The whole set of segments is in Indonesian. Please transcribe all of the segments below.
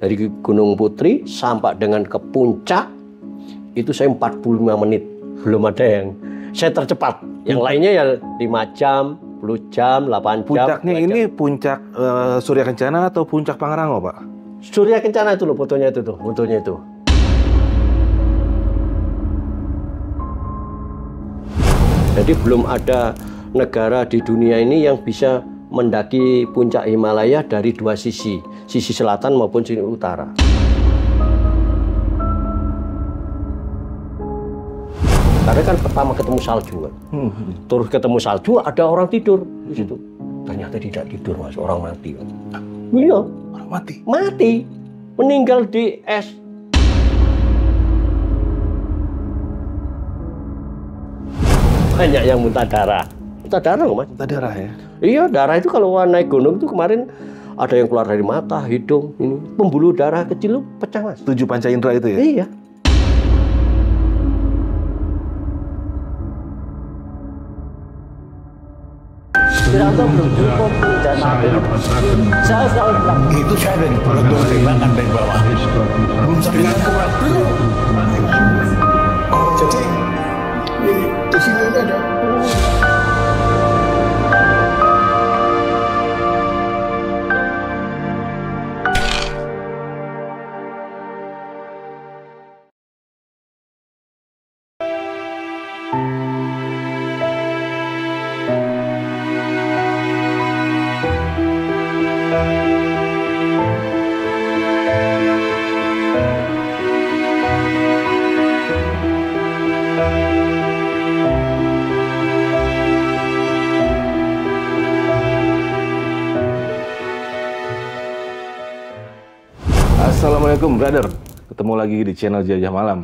Dari Gunung Putri sampai dengan ke puncak itu saya 45 menit. Belum ada yang saya tercepat. Yang lainnya ya 5 jam, 10 jam, 8 jam. Puncaknya ini puncak Surya Kencana atau puncak Pangrango, Pak? Surya Kencana itu loh fotonya itu tuh, fotonya itu. Jadi belum ada negara di dunia ini yang bisa mendaki puncak Himalaya dari 2 sisi, sisi selatan maupun sisi utara. Karena kan pertama ketemu salju kan. Terus ketemu salju ada orang tidur di situ. Ternyata tidak tidur Mas, orang mati. Iya, Orang mati. mati. Meninggal di es. Banyak yang muntah darah. Muntah darah loh Mas. Muntah darah ya? Iya, darah itu kalau naik gunung itu kemarin ada yang keluar dari mata, hidung, ini pembuluh darah kecil lu pecah Mas. 7 panca indera itu ya? Iya. Tidak belum cukup dan saya selalu bilang Itu saya dari Peleton kehilangan dari bawah. Belum sampai kuat. Oh, jadi di sini ada. Assalamualaikum brother, ketemu lagi di channel Jelajah Malam.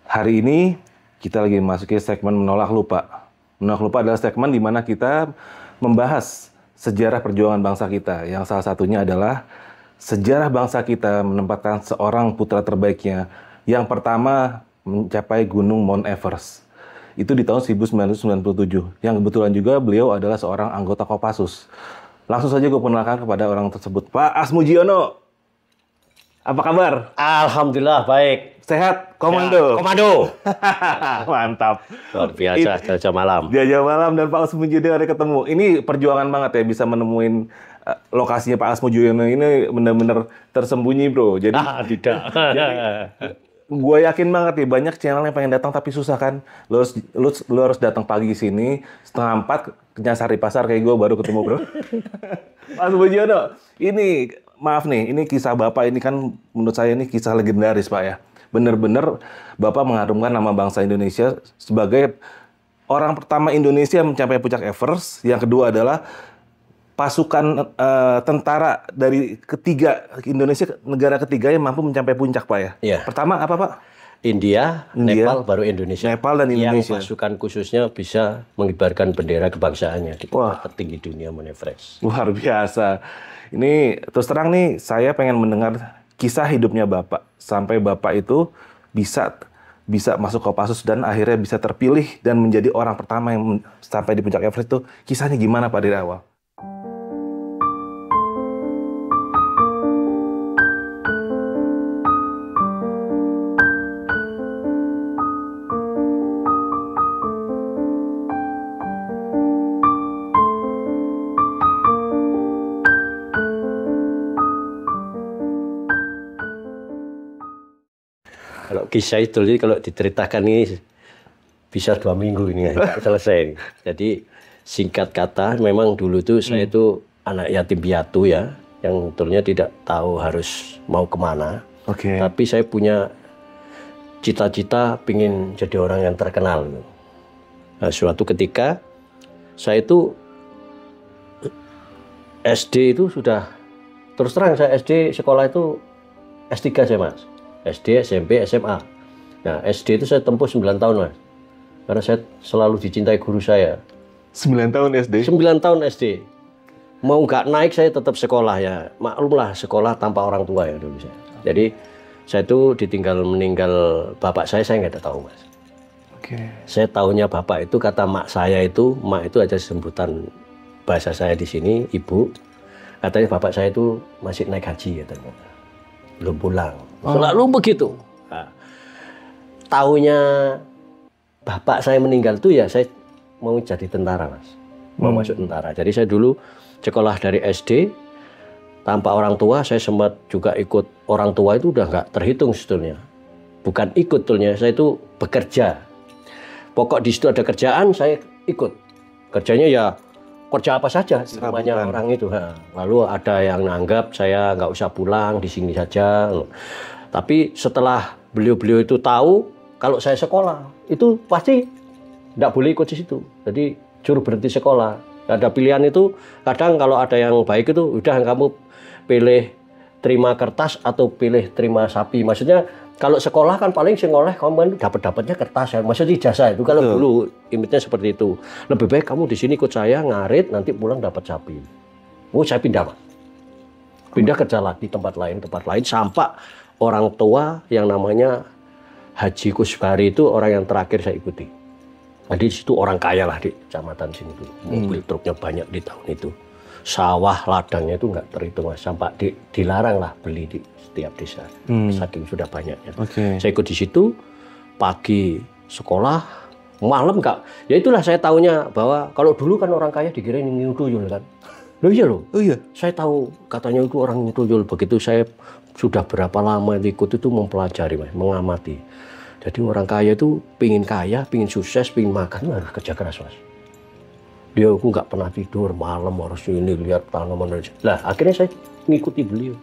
Hari ini kita lagi memasuki segmen Menolak Lupa. Menolak Lupa adalah segmen di mana kita membahas sejarah perjuangan bangsa kita. Yang salah satunya adalah sejarah bangsa kita menempatkan seorang putra terbaiknya yang pertama mencapai Gunung Mount Everest. Itu di tahun 1997. Yang kebetulan juga beliau adalah seorang anggota Kopassus. Langsung saja gue perkenalkan kepada orang tersebut. Pak Asmujiono, apa kabar? alhamdulillah baik. Sehat, komando. Ya, komando. Mantap. Luar biasa Jelajah Malam. Jelajah Malam dan Pak Asmujiono hari ketemu. Ini perjuangan banget ya bisa menemuin lokasinya Pak Asmujiono ini benar-benar tersembunyi, Bro. Jadi Tidak. gue yakin banget nih banyak channel yang pengen datang tapi susah kan. Lu harus datang pagi ke sini, 3:30 ke Nyasari Pasar kayak gue baru ketemu, Bro. Pak Asmujiono, ini maaf nih, ini kisah Bapak ini kan menurut saya ini kisah legendaris, Pak ya. Bener-bener Bapak mengharumkan nama bangsa Indonesia sebagai orang pertama Indonesia yang mencapai puncak Everest. Yang kedua adalah pasukan tentara dari ketiga, Indonesia negara ketiga yang mampu mencapai puncak, Pak ya. Iya. Pertama apa, Pak? India, Nepal, baru Indonesia. Nepal dan Indonesia. Yang pasukan khususnya bisa mengibarkan bendera kebangsaannya di tempat tertinggi dunia Mount Everest. Luar biasa. Ini terus terang nih, saya pengen mendengar kisah hidupnya Bapak. Sampai Bapak itu bisa masuk Kopassus dan akhirnya bisa terpilih dan menjadi orang pertama yang sampai di puncak Everest itu. Kisahnya gimana Pak dari awal? Kalau kisah itu kalau diceritakan ini bisa 2 minggu ini nggak selesai. Jadi singkat kata, memang dulu tuh saya itu anak yatim piatu ya, yang tentunya tidak tahu harus mau kemana. Oke. Tapi saya punya cita-cita pingin jadi orang yang terkenal. Nah, suatu ketika saya itu SD itu sudah terus terang saya SD sekolah itu S3 saya Mas. SD, SMP, SMA. Nah, SD itu saya tempuh 9 tahun, Mas. Karena saya selalu dicintai guru saya. 9 tahun SD? 9 tahun SD. Mau nggak naik, saya tetap sekolah ya. Maklumlah, sekolah tanpa orang tua ya dulu saya. Jadi, saya itu meninggal bapak saya nggak tahu, Mas. Oke. Saya tahunya bapak itu, kata mak itu aja sebutan bahasa saya di sini, ibu. Katanya bapak saya itu masih naik haji, katanya. belum pulang. Selalu begitu. Nah, taunya bapak saya meninggal tuh ya saya mau jadi tentara, Mas. Mau masuk tentara. Jadi saya dulu sekolah dari SD tanpa orang tua. Saya sempat juga ikut orang tua, itu udah nggak terhitung sebetulnya. Bukan ikut sebetulnya, saya itu bekerja. Pokok di situ ada kerjaan, saya ikut. Kerjanya ya kerja apa saja, namanya orang itu. Lalu ada yang nanggap saya nggak usah pulang, di sini saja. Tapi setelah beliau-beliau itu tahu kalau saya sekolah, itu pasti nggak boleh ikut di situ. Jadi suruh berhenti sekolah. Ada pilihan itu, kadang kalau ada yang baik itu, udah kamu pilih terima kertas atau pilih terima sapi. Maksudnya kalau sekolah kan paling sekolah kamu dapat-dapatnya kertas ya, maksudnya ijazah itu. Kalau dulu imitnya seperti itu. Lebih baik kamu di sini ikut saya ngarit, nanti pulang dapat sapi. Oh, saya pindah, Mas. Pindah kerja lagi tempat lain sampai orang tua yang namanya Haji Kusbari itu orang yang terakhir saya ikuti. Jadi di situ orang kaya lah di kecamatan sini tuh. Mobil truknya banyak di tahun itu. Sawah ladangnya itu nggak terhitung, Mas. Sampai dilarang lah beli di setiap desa. Saking sudah banyaknya. Saya ikut di situ, pagi sekolah, malam nggak. Ya itulah saya tahunya bahwa kalau dulu kan orang kaya dikira nyudoyul kan. Loh iya loh. Oh iya. Saya tahu katanya itu orang nyudoyul. Begitu saya sudah berapa lama ikut itu mempelajari, Mas, mengamati. Jadi orang kaya itu pingin kaya, pingin sukses, pingin makan harus kerja keras, Mas. Dia aku nggak pernah tidur malam, harus ini lihat tanaman. Lah akhirnya saya ngikuti beliau.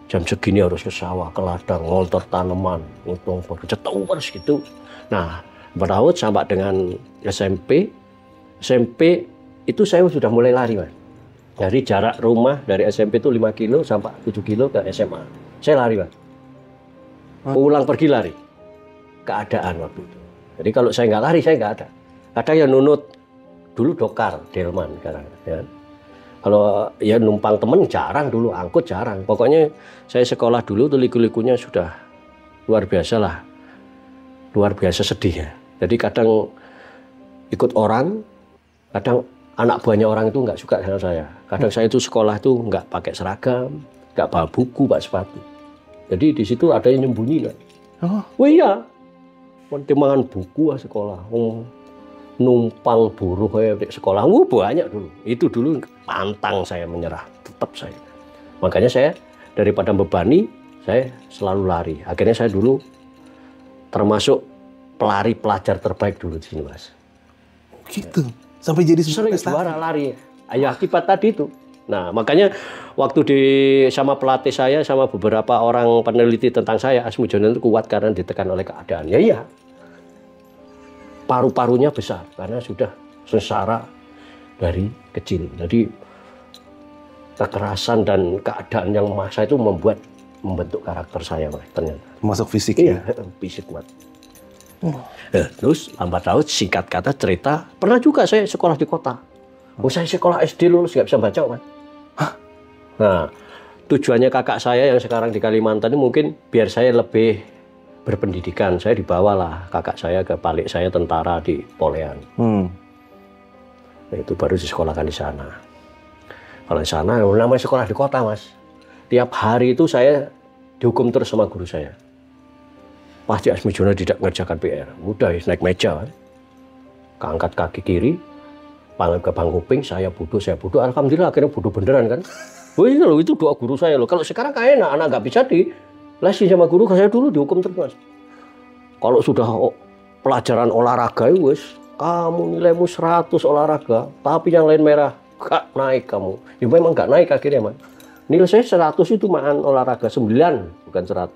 Jam segini harus ke sawah, ke ladang, ngontor tanaman, ngitung bekerja terus gitu. Nah, berlaut sampai dengan SMP itu saya sudah mulai lari, Mas. Dari jarak rumah dari SMP itu 5 kilo sampai 7 kilo ke SMA. Saya lari, Mas. Pulang pergi lari. Keadaan waktu itu. Jadi kalau saya nggak lari, saya nggak ada. Kadang ya nunut. Dulu dokar, delman sekarang. Ya. Kalau ya numpang temen jarang dulu, angkut jarang. Pokoknya saya sekolah dulu tuh liku-likunya sudah luar biasa lah. Luar biasa sedih ya. Jadi kadang ikut orang, kadang anak buahnya orang itu nggak suka sama saya. Kadang saya itu sekolah itu nggak pakai seragam, nggak bawa buku, bawa sepatu. Jadi di situ ada yang nyembunyi kan. Oh iya, mangan buku sekolah. Numpang buruh kayak di sekolah, banyak dulu. Itu dulu pantang saya menyerah, tetap saya. Makanya saya daripada membebani, saya selalu lari. Akhirnya saya dulu termasuk pelari pelajar terbaik dulu di sini, Mas. Gitu, sampai jadi sering juara lari. Ayah akibat tadi itu. Nah makanya waktu sama pelatih saya, sama beberapa orang peneliti tentang saya, Asmujono itu kuat karena ditekan oleh keadaan. Ya iya. Paru-parunya besar karena sudah sengsara dari kecil. Jadi kekerasan dan keadaan yang maksa itu membentuk karakter saya, Mas, ternyata. Masuk fisik ya? Fisik kuat. Terus lambat laun singkat kata cerita, pernah juga saya sekolah di kota. Saya sekolah SD lulus nggak bisa baca, Mas. Nah, tujuannya kakak saya yang sekarang di Kalimantan ini mungkin biar saya lebih berpendidikan. Saya dibawalah kakak saya ke balik saya tentara di Polean. Itu baru disekolahkan di sana. Kalau di sana namanya sekolah di kota, Mas. Tiap hari itu saya dihukum terus sama guru saya. Pasti Asmujono tidak mengerjakan PR. Udah naik meja kan. Keangkat kaki kiri, panggil ke bang kuping, saya bodoh. Alhamdulillah akhirnya bodoh beneran kan. Oh iya loh, itu doa guru saya loh. Kalau sekarang kayaknya anak nggak bisa lesin sama guru, saya dulu dihukum terus, Mas. Kalau sudah pelajaran olahraga, wes kamu nilaimu 100 olahraga, tapi yang lain merah, gak naik kamu. Ya memang gak naik akhirnya, Mas. Nilai saya 100 itu makan olahraga 9, bukan 100.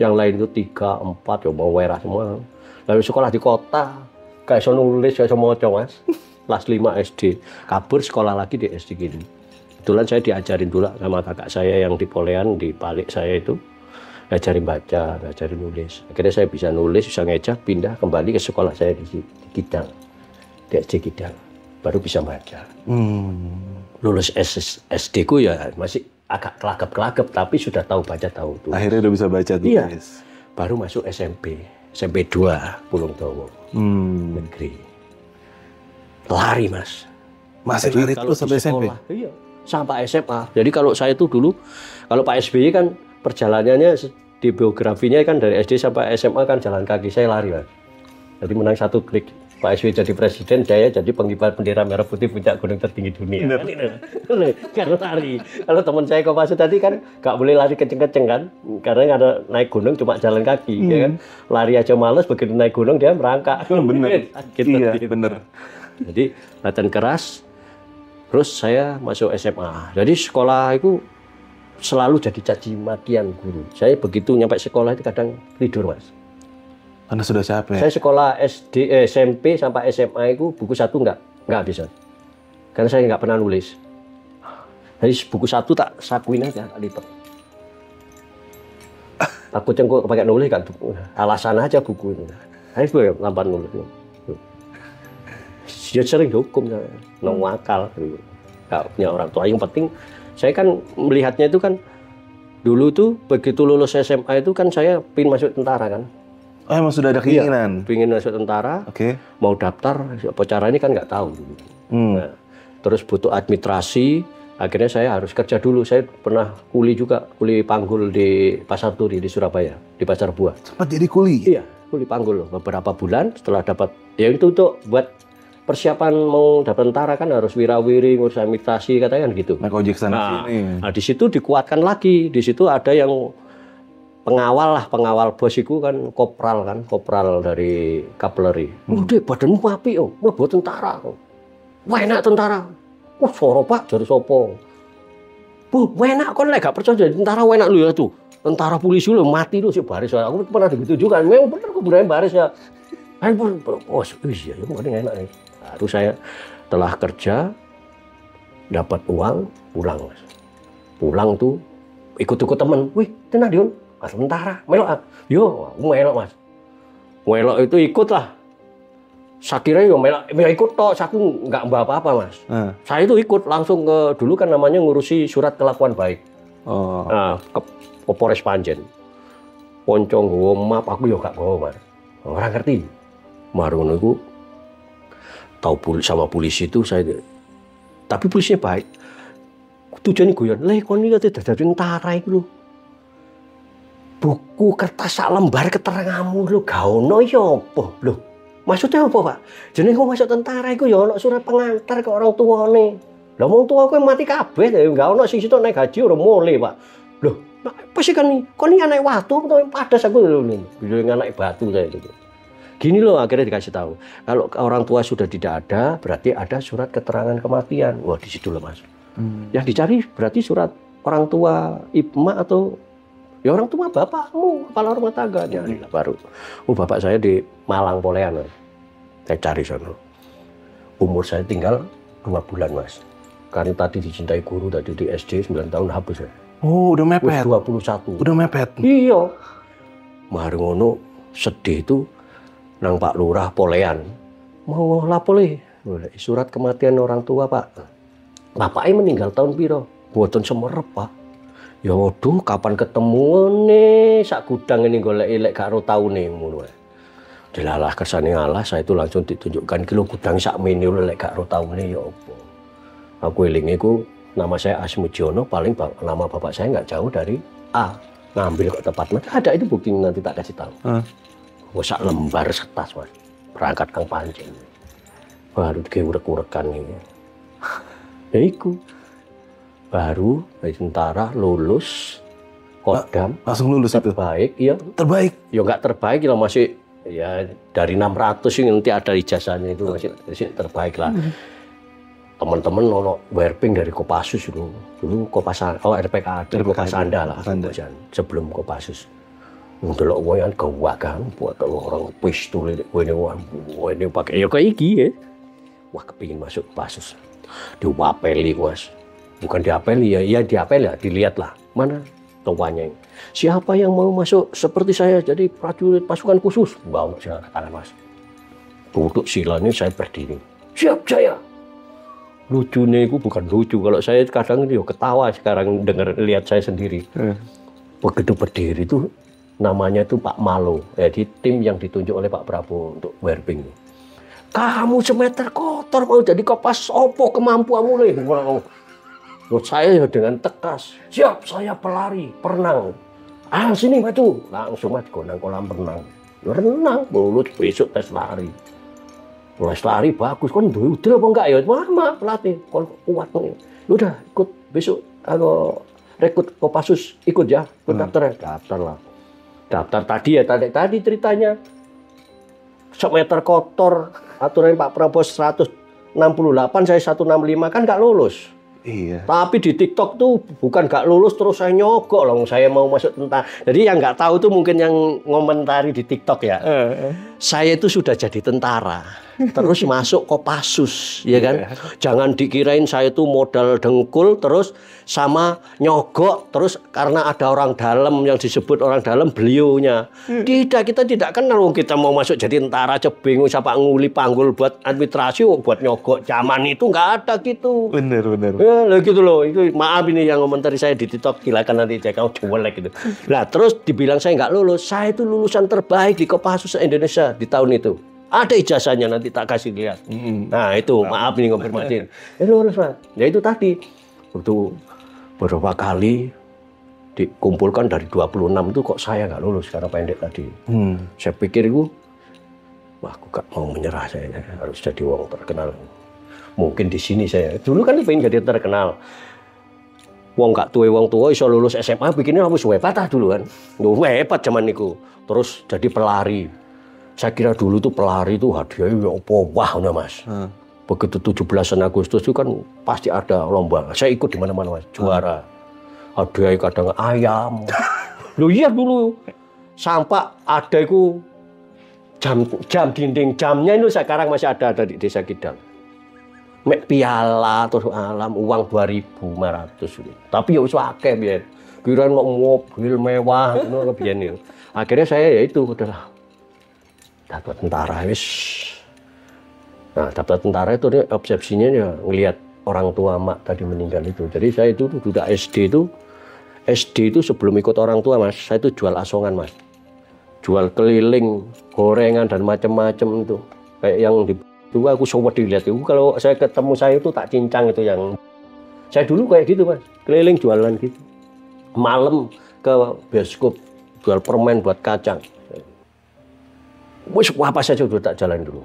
Yang lain itu 3, 4, ya mau merah semua. Lalu sekolah di kota, gak bisa nulis, gak bisa moco, Mas. Kelas 5 SD, kabur sekolah lagi di SD gini. Kebetulan saya diajarin dulu sama kakak saya yang di Polean, di balik saya itu. Ngajarin baca, ngajarin nulis. Akhirnya saya bisa nulis, bisa ngecek, pindah kembali ke sekolah saya di Kidang, di SD Kidang. Baru bisa baca. Lulus SD ku ya masih agak kelagap-kelagap, tapi sudah tahu baca, tahu tulis. Akhirnya udah bisa baca tulis. Iya. Baru masuk SMP 2, Pulung Dawa, negeri. Lari, Mas. Masih lari terus sampai SMP? Iya, sampai SMA. Jadi kalau saya itu dulu, kalau Pak SBY kan perjalanannya di biografinya kan dari SD sampai SMA kan jalan kaki, saya lari Mas. Jadi menang 1 klik. Pak SBY jadi presiden, saya jadi pengibar bendera merah putih puncak gunung tertinggi dunia. Karena lari. Kalau teman saya Kopassus tadi kan nggak boleh lari kenceng-kenceng kan, karena ada naik gunung cuma jalan kaki, ya kan. Lari aja males, begitu naik gunung dia merangkak. Bener. Iya, bener. Jadi latihan keras, terus saya masuk SMA. Jadi sekolah itu selalu jadi caci makian guru. Saya begitu nyampe sekolah itu kadang tidur Mas. Karena sudah capek. Saya sekolah SMP sampai SMA itu buku 1 nggak bisa. Karena saya nggak pernah nulis. Jadi buku 1 tak sakuin aja, tak lipat. Takutnya kok pakai nulis kan, alasan aja buku itu. Saya gue lampan nulis. Dia sering dihukum, nakal, nggak punya orang tua. Yang penting saya kan melihatnya itu kan dulu tuh begitu lulus SMA itu kan saya pin masuk tentara kan. Oh, emang sudah ada keinginan? Iya, pingin masuk tentara, mau daftar, apa caranya kan nggak tahu. Nah, terus butuh administrasi, akhirnya saya harus kerja dulu. Saya pernah kuli juga, kuli panggul di Pasar Turi di Surabaya, di Pasar Buah. Sempat jadi kuli? Iya, kuli panggul beberapa bulan. Setelah dapat, ya itu untuk buat persiapan mau dapat tentara kan harus wirawiri, ngurus administrasi, katanya kan gitu. Naik ojek sana sini. Nah, di situ dikuatkan lagi. Di situ ada yang pengawal bos itu kan kopral dari kapeleri. Udah badanmu api mlebu tentara. Wah enak tentara. Wah soro Pak jare sapa? Bu, enak kon lek gak percaya jadi tentara enak lu ya tuh. Tentara polisi lu mati lu sih baris. Aku pernah begitu juga. Memang bener aku berani baris ya. Ayo bos, iya ya paling enak nih. Lalu saya telah kerja dapat uang pulang Mas. Pulang tuh ikut-ikut teman. Wih, tenang Dion. Mas tentara, melok. Yo, aku melok Mas. Melok itu ikut lah. Saya kira yo melok ikut tok, aku nggak mbak apa-apa Mas. Saya itu ikut langsung ke dulu kan namanya ngurusi surat kelakuan baik. Nah, ke Polres Panjen. Poncong nggawa map, aku yo gak nggawa Mas. Orang ngerti. Marun itu tahu sama polisi itu saya. Tapi polisinya baik. Tujuannya guyon, "Leh kon iki dadi tentara iku lho." Buku kertas sak lembar keteranganmu lho gak ono ya apa lho. Maksudnya apa, Pak? Jenenge kok masuk tentara iku ya ono surat pengantar ke orang tuane. Lah wong tua kowe mati kabeh ya gak ono sing sitok naik gaji ora mule, Pak. Loh, apa sih kan nih? Kok ini anak watu atau padas aku lho ini. Video anak batu saya itu. Gini loh akhirnya dikasih tahu. Kalau orang tua sudah tidak ada, berarti ada surat keterangan kematian. Wah, di situ loh, Mas. Yang dicari berarti surat orang tua Ibma atau ya orang tua bapakmu, kepala rumah tangga. Baru. Bapak saya di Malang Polean. Saya cari sana. Umur saya tinggal 2 bulan, Mas. Karena tadi dicintai guru, tadi di SD 9 tahun habis ya. Oh, udah mepet. 21. Udah mepet. Iya. Mari ngono sedih itu nang Pak Lurah Polean. Mau lapole, surat kematian orang tua, Pak. Bapaknya meninggal tahun piro? Mboten semerep, Pak. Ya waduh, kapan ketemu nih sak gudang ini golek elek gak ro taune ngono. Dilalah kersane Allah, saya itu langsung ditunjukkan kilo gudang sak mene lek gak ro taune ya apa. Aku elinge ku nama saya Asmudjono, paling nama bapak saya nggak jauh dari A. Ngambil ke tempat mana? Ada itu bukti nanti tak kasih tahu. Sak lembar setas, Mas. Berangkat Kang Panjen. Baru diurek-urekan ini. Ya iku. Baru dari tentara lulus Kodam langsung lulus itu terbaik iya terbaik ya nggak terbaik lah masih ya dari 600 sih nanti ada ijazahnya itu masih terbaik lah. Teman-teman nono werping dari Kopassus dulu Kopasanda RPK Kopasanda lah sebelum Kopassus ndelok wayan kewagan buat orang pistol ini pakai ya kayak iki ya wah kepingin masuk Kopassus diwapeli Mas. Bukan diapeli ya, diapeli ya, dilihatlah mana tuanya. Siapa yang mau masuk seperti saya jadi prajurit pasukan khusus? Bawa saya tangan Mas. Duduk sila ini saya berdiri. Siap saya. Lucunya itu bukan lucu. Kalau saya kadang itu ketawa sekarang dengar lihat saya sendiri. Begitu berdiri itu namanya itu Pak Malo. Jadi tim yang ditunjuk oleh Pak Prabowo untuk werping. Kamu semeter kotor mau jadi Kopas opo kemampuanmu nih? Saya dengan tegas, siap saya pelari, perenang. Sini maju. Langsung maju nang kolam renang. Renang, lulus besok tes lari. Les lari bagus, kan duwe udel apa enggak ya? Mama pelatih, kon kuat nih. Udah ikut besok rekrut Kopassus ikut ya, daftar lah. Daftar tadi ceritanya. Semeter kotor, aturan Pak Prabowo 168, saya 165 kan nggak lulus. Iya. Tapi di TikTok tuh bukan nggak lulus terus saya nyogok loh, saya mau masuk tentara. Jadi yang nggak tahu tuh mungkin yang ngomentari di TikTok ya. Saya itu sudah jadi tentara, terus masuk Kopassus, ya kan? Jangan dikirain saya itu modal dengkul terus sama nyogok terus karena ada orang dalam yang disebut orang dalam beliaunya. Tidak, kita tidak kenal. Kita mau masuk jadi tentara aja bingung siapa nguli panggul buat administrasi, buat nyogok. Zaman itu nggak ada gitu. Bener. Ya, gitu loh. Itu maaf ini yang komentari saya di TikTok, silakan nanti cek kamu jelek gitu. Nah, terus dibilang saya nggak lulus. Saya itu lulusan terbaik di Kopassus Indonesia di tahun itu. Ada ijazahnya, nanti tak kasih lihat. Nah, itu maaf ini konfirmasi. Lulus, Pak. Ya itu tadi. Waktu beberapa kali dikumpulkan dari 26 itu kok saya nggak lulus karena pendek tadi. Saya pikir itu, wah, aku gak mau menyerah, saya harus jadi wong terkenal. Mungkin di sini saya dulu kan pengen jadi terkenal. Wong gak tuwe wong tua iso lulus SMA bikinnya wis hebat dulu kan. Hebat zaman niku. Terus jadi pelari. Saya kira dulu tuh pelari tuh hadiahnya apa wah Mas. Begitu 17 Agustus itu kan pasti ada lomba. Saya ikut di mana-mana Mas, juara. Hadiahnya kadang ayam. Loh iya dulu. Sampai ada itu jam dinding jamnya itu sekarang masih ada di Desa Kidal. Mek piala terus alam uang 2.500. Tapi ya wis akeh biyen. Kirain mau mobil mewah ngono biyen yo. Akhirnya saya ya itu udahlah. Daftar tentara wis. Nah, daftar tentara itu dia obsesinya ya ngelihat orang tua mak tadi meninggal itu. Jadi saya itu sudah SD itu sebelum ikut orang tua Mas, saya itu jual asongan Mas. Jual keliling, gorengan dan macam-macam itu. Kayak yang di dulu aku sobat dilihat itu, kalau saya ketemu saya itu tak cincang itu yang saya dulu kayak gitu Mas, keliling jualan gitu. Malam ke bioskop jual permen buat kacang. Wis apa saja udah tak jalan dulu.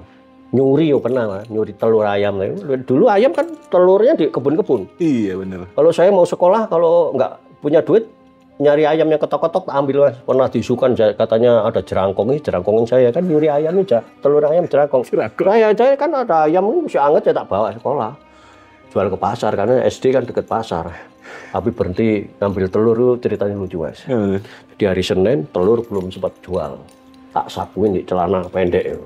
Nyuri yo pernah Mas, nyuri telur ayam. Dulu ayam kan telurnya di kebun-kebun. Iya bener. Kalau saya mau sekolah kalau nggak punya duit nyari ayam yang ketok-ketok tak ambil Mas. Pernah disukan katanya ada jerangkong saya kan nyuri ayam aja, telur ayam jerangkong. Saya kan ada ayam ini masih anget saya tak bawa sekolah. Jual ke pasar karena SD kan deket pasar. Tapi berhenti ngambil telur itu ceritanya lucu Mas. Di hari Senin telur belum sempat jual. Tak sapuin di celana pendek.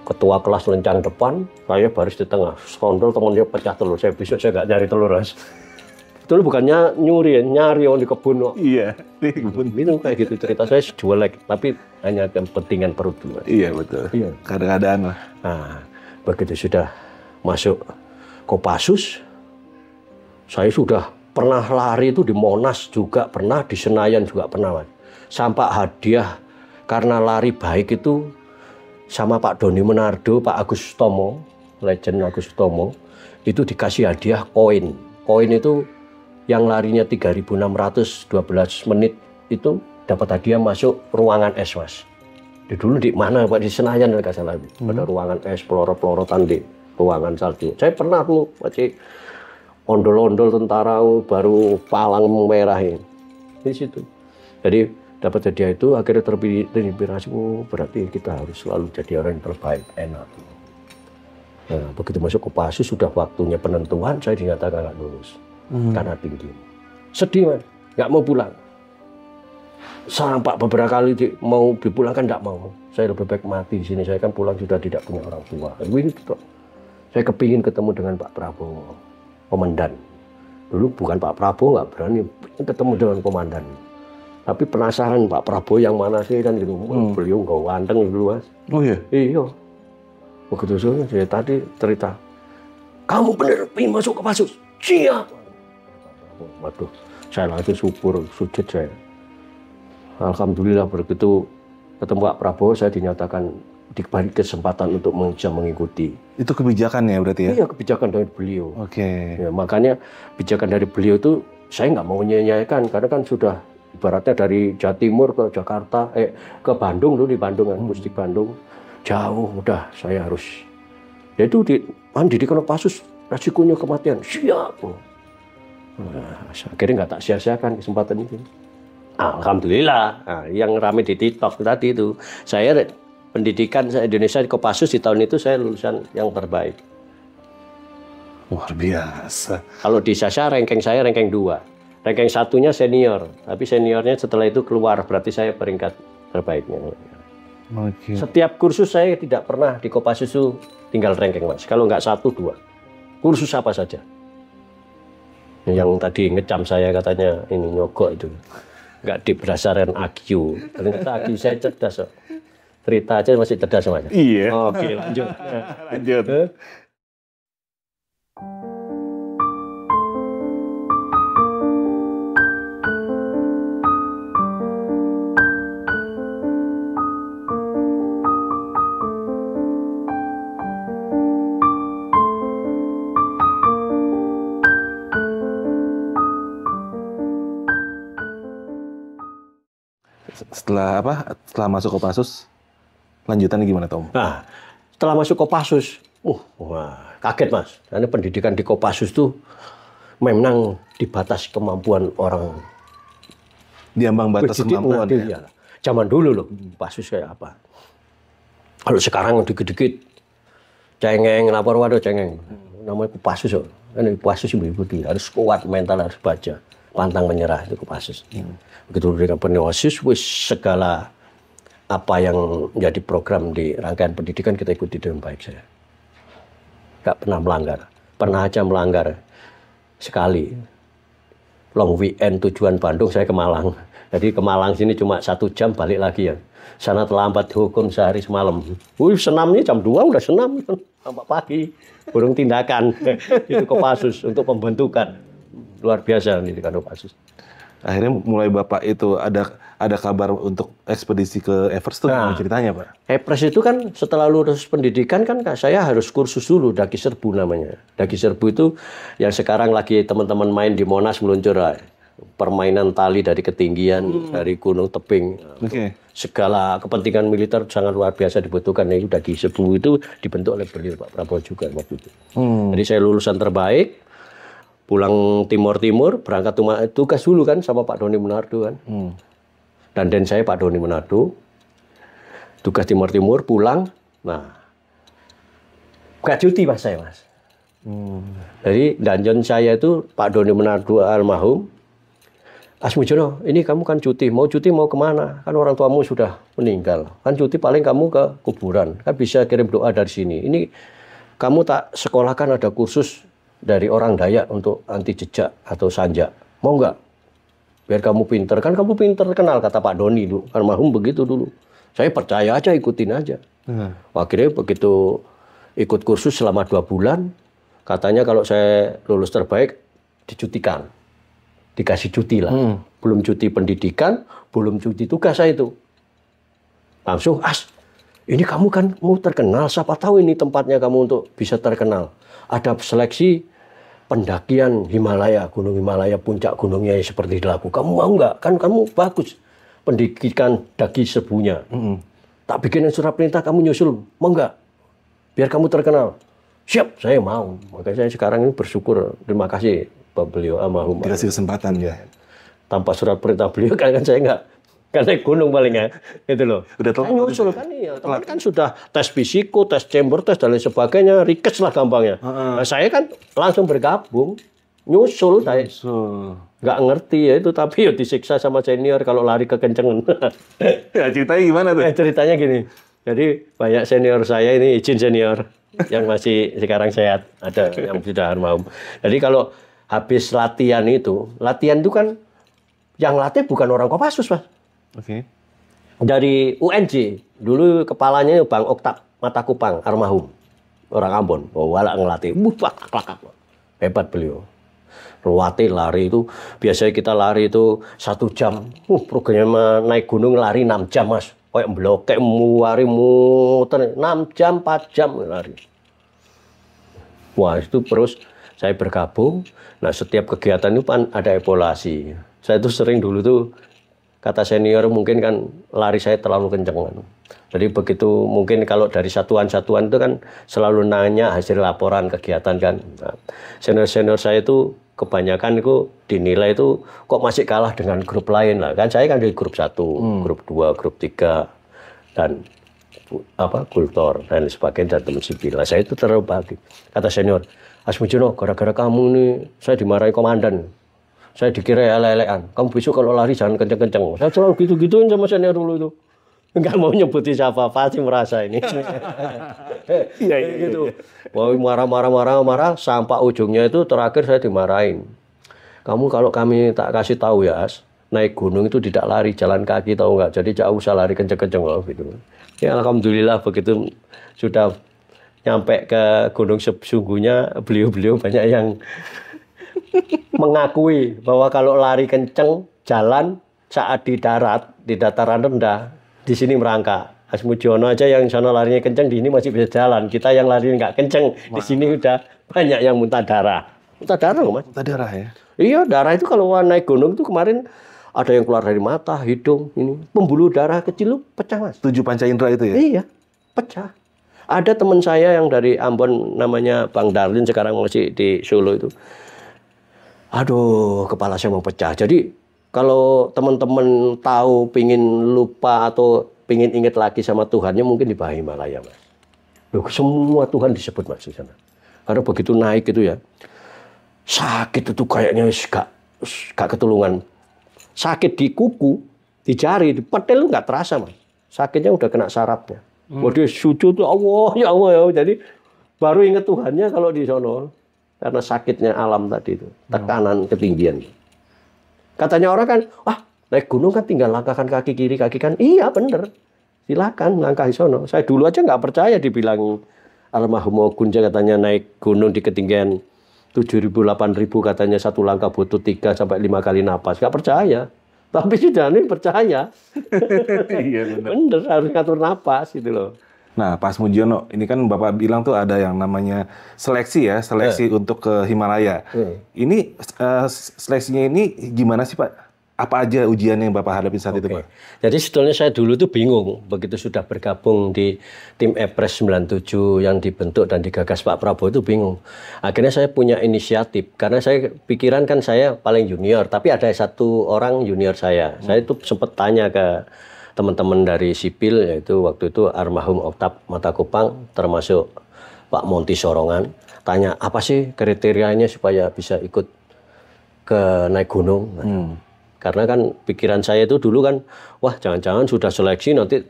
Ketua kelas lencang depan, saya baris di tengah. Skondol temennya pecah telur. Saya besok saya nggak nyari telur Mas. Dulu bukannya nyuri ya, nyari yang di kebun. Iya, di kebun. Itu kayak gitu cerita saya jual lagi, tapi hanya kepentingan perut dulu. Iya betul. Iya. Kadang-kadang lah. Nah, begitu sudah masuk Kopassus, saya sudah pernah lari itu di Monas juga pernah, di Senayan juga pernah Mas. Sampai hadiah karena lari baik itu sama Pak Doni Menardo, Pak Agus Tomo, legend Agus Tomo, itu dikasih hadiah koin. Koin itu yang larinya 3.612 menit itu dapat hadiah masuk ruangan es Mas. Dulu di mana Pak, di Senayan nggak salah. Ada ruangan es, peloro-pelorotan di ruangan salju. Saya pernah tuh masih ondol-ondol tentara baru palang merah ini di situ. Jadi dapat hadiah itu akhirnya terinspirasi, berarti kita harus selalu jadi orang yang terbaik, enak. Nah, begitu masuk Kopassus sudah waktunya penentuan, saya dinyatakan nggak lulus. Karena tinggi. Sedih Mas, nggak mau pulang. Sampai beberapa kali mau dipulangkan nggak mau. Saya lebih baik mati di sini. Saya kan pulang sudah tidak punya orang tua. Ini gitu. Saya kepingin ketemu dengan Pak Prabowo, komandan. Dulu bukan Pak Prabowo nggak berani ketemu dengan komandan. Tapi penasaran Pak Prabowo yang mana sih kan gitu. Beliau nggak ganteng dulu Mas. Oh iya. Iya. Begitu saya tadi cerita, kamu bener pengen masuk Kopassus? Siap. Waduh, saya langsung sujud saya. Alhamdulillah begitu ketemu Pak Prabowo, saya dinyatakan diberi kesempatan untuk bisa mengikuti. Itu kebijakan ya berarti ya? Iya, kebijakan dari beliau. Oke. Ya, makanya kebijakan dari beliau itu saya nggak mau menyanyiakan karena kan sudah Ibaratnya dari Jawa Timur ke Jakarta, ke Bandung dulu, di Bandung kan, Pusdik Bandung. Jauh, udah saya harus. Ya itu di Kopassus, resikonya kematian. Siap. Nah, akhirnya nggak tak sia-siakan kesempatan itu. Alhamdulillah. Nah, yang rame di TikTok tadi itu, saya pendidikan Indonesia di Kopassus di tahun itu saya lulusan yang terbaik. Luar biasa. Kalau di Sasa ranking saya ranking 2. Ranking 1-nya senior, tapi seniornya setelah itu keluar, berarti saya peringkat terbaiknya. Okay. Setiap kursus saya tidak pernah di Kopassus itu tinggal ranking, Mas. Kalau nggak 1, 2. Kursus apa saja. Yang tadi ngecam saya katanya ini nyogok itu. Nggak berdasarkan IQ. Ternyata IQ saya cerdas. So. Cerita aja masih cerdas semuanya. Iya. Oke, lanjut. Lanjut. Setelah apa? Setelah masuk Kopassus, lanjutannya gimana, Tom? Nah, setelah masuk Kopassus, wah, kaget, Mas. Karena pendidikan di Kopassus tuh memang dibatas kemampuan orang. Diambang batas kemampuan. Ya. Zaman dulu loh, Kopassus kayak apa. Kalau sekarang dikit-dikit, cengeng, lapor, waduh cengeng. Namanya Kopassus. Kan Kopassus ibu-ibu harus kuat mental, harus baca. Pantang menyerah itu Kopassus. Begitu dengan Kopassus, segala apa yang menjadi program di rangkaian pendidikan kita ikuti dengan baik saya. Gak pernah melanggar. Pernah aja melanggar sekali. Long weekend tujuan Bandung, saya ke Malang. Jadi ke Malang sini cuma 1 jam balik lagi ya. Sana terlambat hukum sehari semalam. Senamnya jam 2 udah senam. Sampai pagi. Burung tindakan. Itu Kopassus untuk pembentukan. Luar biasa ini di Kopassus. Akhirnya mulai Bapak itu ada kabar untuk ekspedisi ke Everest tuh, gimana ceritanya, Pak? Everest itu kan setelah lulus pendidikan kan saya harus kursus dulu, Daki Serbu namanya. Daki Serbu itu yang sekarang lagi teman-teman main di Monas meluncur permainan tali dari ketinggian, dari gunung tebing. Okay. Segala kepentingan militer sangat luar biasa dibutuhkan. Itu Daki Serbu itu dibentuk oleh beliau Pak Prabowo juga waktu itu. Jadi saya lulusan terbaik. Pulang Timur, berangkat tugas dulu kan sama Pak Doni Monardo kan. Dan saya Pak Doni Monardo, tugas Timur, pulang, nah, gak cuti Mas saya, Mas. Jadi danjon saya itu Pak Doni Monardo almarhum, Asmujono, ini kamu kan cuti mau kemana? Kan orang tuamu sudah meninggal, kan cuti paling kamu ke kuburan, kan bisa kirim doa dari sini. Ini kamu tak sekolahkan ada kursus dari orang Dayak untuk anti jejak atau sanjak. Mau nggak? Biar kamu pinter. Kan kamu pinter kenal kata Pak Doni dulu. Almarhum begitu dulu. Saya percaya aja, ikutin aja. Akhirnya begitu ikut kursus selama 2 bulan, katanya kalau saya lulus terbaik, dicutikan. Dikasih cuti lah. Belum cuti pendidikan, belum cuti tugas saya itu. Langsung, ini kamu kan mau terkenal, siapa tahu ini tempatnya kamu untuk bisa terkenal. Ada seleksi pendakian Himalaya, Gunung Himalaya, puncak gunungnya seperti dilakukan. Kamu mau nggak? Kan kamu bagus pendidikan Daki Serbunya. Tak bikinin surat perintah, kamu nyusul. Mau nggak? Biar kamu terkenal. Siap, saya mau. Makanya saya sekarang ini bersyukur. Terima kasih Pak beliau almarhum. Dikasih kesempatan ya. Tanpa surat perintah beliau kan saya nggak. Kan naik gunung paling ya, itu loh. Udah telat. Nyusul kan iya, teman kan sudah tes fisiko, tes chamber, tes dan lain sebagainya, rikes lah gampangnya. Nah, saya kan langsung bergabung, nyusul saya. Nggak ngerti ya itu, tapi ya disiksa sama senior kalau lari kekencengan. Ya, ceritanya gimana tuh? Ceritanya gini, jadi banyak senior saya ini izin senior yang masih sekarang sehat, ada yang sudah almarhum. Jadi kalau habis latihan itu kan yang latih bukan orang Kopassus, Mas. Oke. Dari UNJ, dulu kepalanya Bang Oktak Matakupang, almarhum. Orang Ambon, walak ngelatih. Hebat beliau. Latih lari itu, biasanya kita lari itu 1 jam. Programnya naik gunung lari 6 jam, Mas. Kayak blokek, muter 6 jam, 4 jam lari. Wah, itu terus saya bergabung. Nah, setiap kegiatan itu kan ada evaluasi. Saya tuh sering dulu tuh kata senior mungkin kan lari saya terlalu kenceng kan. Jadi begitu mungkin kalau dari satuan-satuan itu kan selalu nanya hasil laporan kegiatan kan. Nah, senior-senior saya itu kebanyakan itu dinilai itu kok masih kalah dengan grup lain lah. Kan saya kan di grup 1, grup 2, grup 3 dan kultor dan sebagainya dan teman sipil. Nah, saya itu terbagi. Kata senior, Asmujono, gara-gara kamu nih saya dimarahi komandan. Saya dikira ele-elean. Kamu besok kalau lari jangan kenceng-kenceng. Saya selalu gitu-gituin sama senior dulu itu. Enggak mau nyebutin siapa, pasti merasa ini. Iya gitu. Mau marah sampai ujungnya itu terakhir saya dimarahin. Kamu kalau kami tak kasih tahu ya, naik gunung itu tidak lari, jalan kaki tahu nggak? Jadi jauh usah lari kenceng-kenceng loh gitu. Ya alhamdulillah begitu sudah nyampe ke gunung sesungguhnya beliau-beliau banyak yang mengakui bahwa kalau lari kenceng jalan saat di darat, di dataran rendah, di sini merangkak. Asmujono aja yang sana larinya kenceng, di sini masih bisa jalan. Kita yang lari nggak kenceng, di sini udah banyak yang muntah darah. Muntah darah loh Mas. Muntah darah ya? Iya, darah itu kalau naik gunung itu kemarin ada yang keluar dari mata, hidung, ini pembuluh darah kecil lu pecah Mas. 7 panca indera itu ya? Iya, pecah. Ada teman saya yang dari Ambon namanya Bang Darlin sekarang masih di Solo itu. Aduh, kepala saya mau pecah. Jadi kalau teman-teman tahu pingin lupa atau pingin ingat lagi sama Tuhannya mungkin di bawah Himalaya Mas. Loh, semua Tuhan disebut Mas di sana. Karena begitu naik itu ya, sakit itu kayaknya gak ketulungan. Sakit di kuku, di jari, di petel lu nggak terasa Mas. Sakitnya udah kena sarafnya. Waduh sujud tuh Allah ya Allah ya. Jadi baru ingat Tuhannya kalau di sono. Karena sakitnya alam tadi itu, tekanan ketinggian. Katanya orang kan, wah naik gunung kan tinggal langkahkan kaki kiri, kaki kan. Iya bener, silakan langkah di sono. Saya dulu aja nggak percaya dibilang almarhum Ogunja katanya naik gunung di ketinggian 7.000, 8.000 katanya satu langkah butuh 3 sampai 5 kali napas. Nggak percaya. Tapi sudah nih percaya. Iya benar. Bener, harus ngatur napas gitu loh. Nah, Pak Asmujono, ini kan Bapak bilang tuh ada yang namanya seleksi ya, seleksi untuk ke Himalaya. Ini seleksinya ini gimana sih Pak? Apa aja ujian yang Bapak hadapi saat itu Pak? Jadi sebetulnya saya dulu tuh bingung begitu sudah bergabung di tim Epres 97 yang dibentuk dan digagas Pak Prabowo itu bingung. Akhirnya saya punya inisiatif karena saya pikiran kan saya paling junior, tapi ada satu orang junior saya. Saya itu sempat tanya ke teman-teman dari sipil yaitu waktu itu almarhum Oktap Matakupang termasuk Pak Monti Sorongan. Tanya apa sih kriterianya supaya bisa ikut ke naik gunung? Karena kan pikiran saya itu dulu kan, wah jangan-jangan sudah seleksi nanti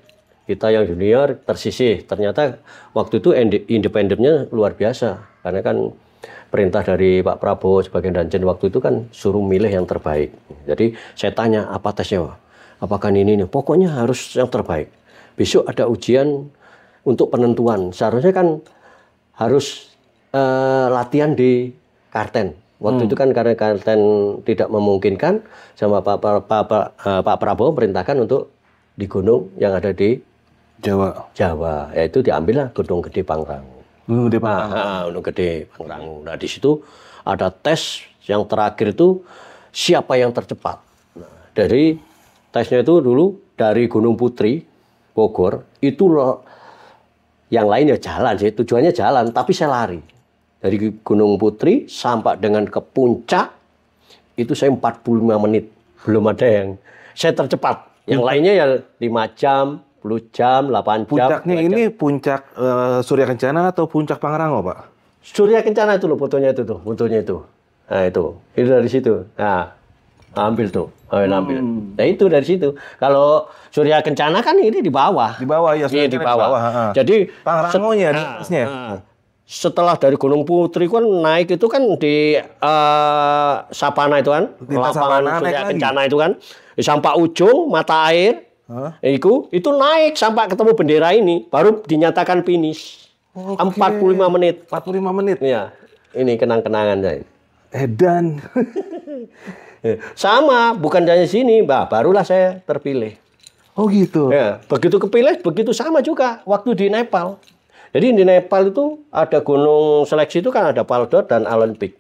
kita yang junior tersisih. Ternyata waktu itu independennya luar biasa. Karena kan perintah dari Pak Prabowo sebagai Danjen waktu itu kan suruh milih yang terbaik. Jadi saya tanya apa tesnya Pak? Apakah ini? Pokoknya harus yang terbaik. Besok ada ujian untuk penentuan. Seharusnya kan harus latihan di Karten. Waktu itu kan karena Karten tidak memungkinkan sama Pak Prabowo perintahkan untuk di gunung yang ada di Jawa. Yaitu diambillah Gunung Gede Pangrango. Gunung Gede Pangrango. Gunung Gede Pangrango. Nah di situ ada tes yang terakhir itu siapa yang tercepat. Nah, dari tesnya itu dulu dari Gunung Putri Bogor itu yang lain ya jalan sih, tujuannya jalan, tapi saya lari. Dari Gunung Putri sampai dengan ke puncak itu saya 45 menit. Belum ada yang saya tercepat. Yang lainnya ya 5 jam, 10 jam, 8 jam. Puncaknya ini puncak Surya Kencana atau puncak Pangrango, Pak? Surya Kencana itu loh fotonya itu tuh, fotonya itu. Nah itu dari situ. Nah, ambil tuh. Ambil. Nah itu dari situ. Kalau Surya Kencana kan ini di bawah. Di bawah ya, Surya di bawah. Jadi Pangrangonya di atasnya. Setelah dari Gunung Putri kan naik itu kan di Sapana itu kan, lapangan Surya Kencana itu kan, sampai ujung mata air, itu naik sampai ketemu bendera ini, baru dinyatakan finish. 45 menit. 45 menit. Iya, ini kenang-kenangan saya. Edan. Sama, bukan hanya sini, barulah saya terpilih. Oh gitu. Ya, begitu kepilih, begitu sama juga waktu di Nepal. Jadi di Nepal itu ada gunung seleksi itu kan ada Paldor dan Allen Peak.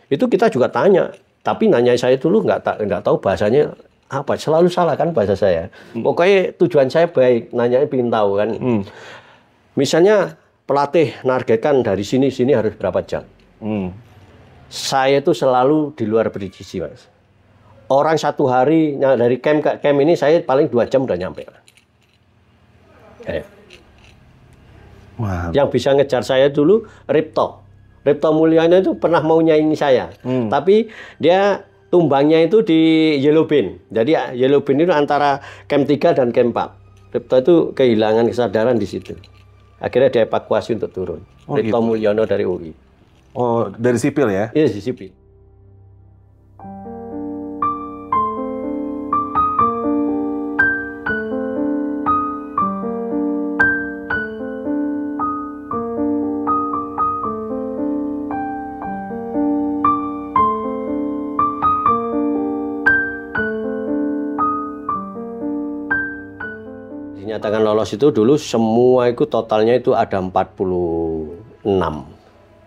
Itu kita juga tanya, tapi nanya saya dulu nggak tahu bahasanya apa selalu salah kan bahasa saya. Pokoknya tujuan saya baik, nanyanya pengen tahu kan. Misalnya pelatih nargetkan dari sini harus berapa jam. Saya itu selalu di luar prediksi, Mas. Orang satu hari dari camp ke camp ini saya paling 2 jam udah nyampe. Yang bisa ngejar saya dulu Ripto Mulyana itu pernah mau nyaingi saya, tapi dia tumbangnya itu di Yellow Bean. Jadi Yellow Bean itu antara camp 3 dan camp 4. Ripto itu kehilangan kesadaran di situ. Akhirnya dievakuasi untuk turun. Ripto gitu. Mulyono dari UI. Oh, dari sipil ya? Iya, di sipil. Dinyatakan lolos itu dulu semua itu totalnya itu ada 46,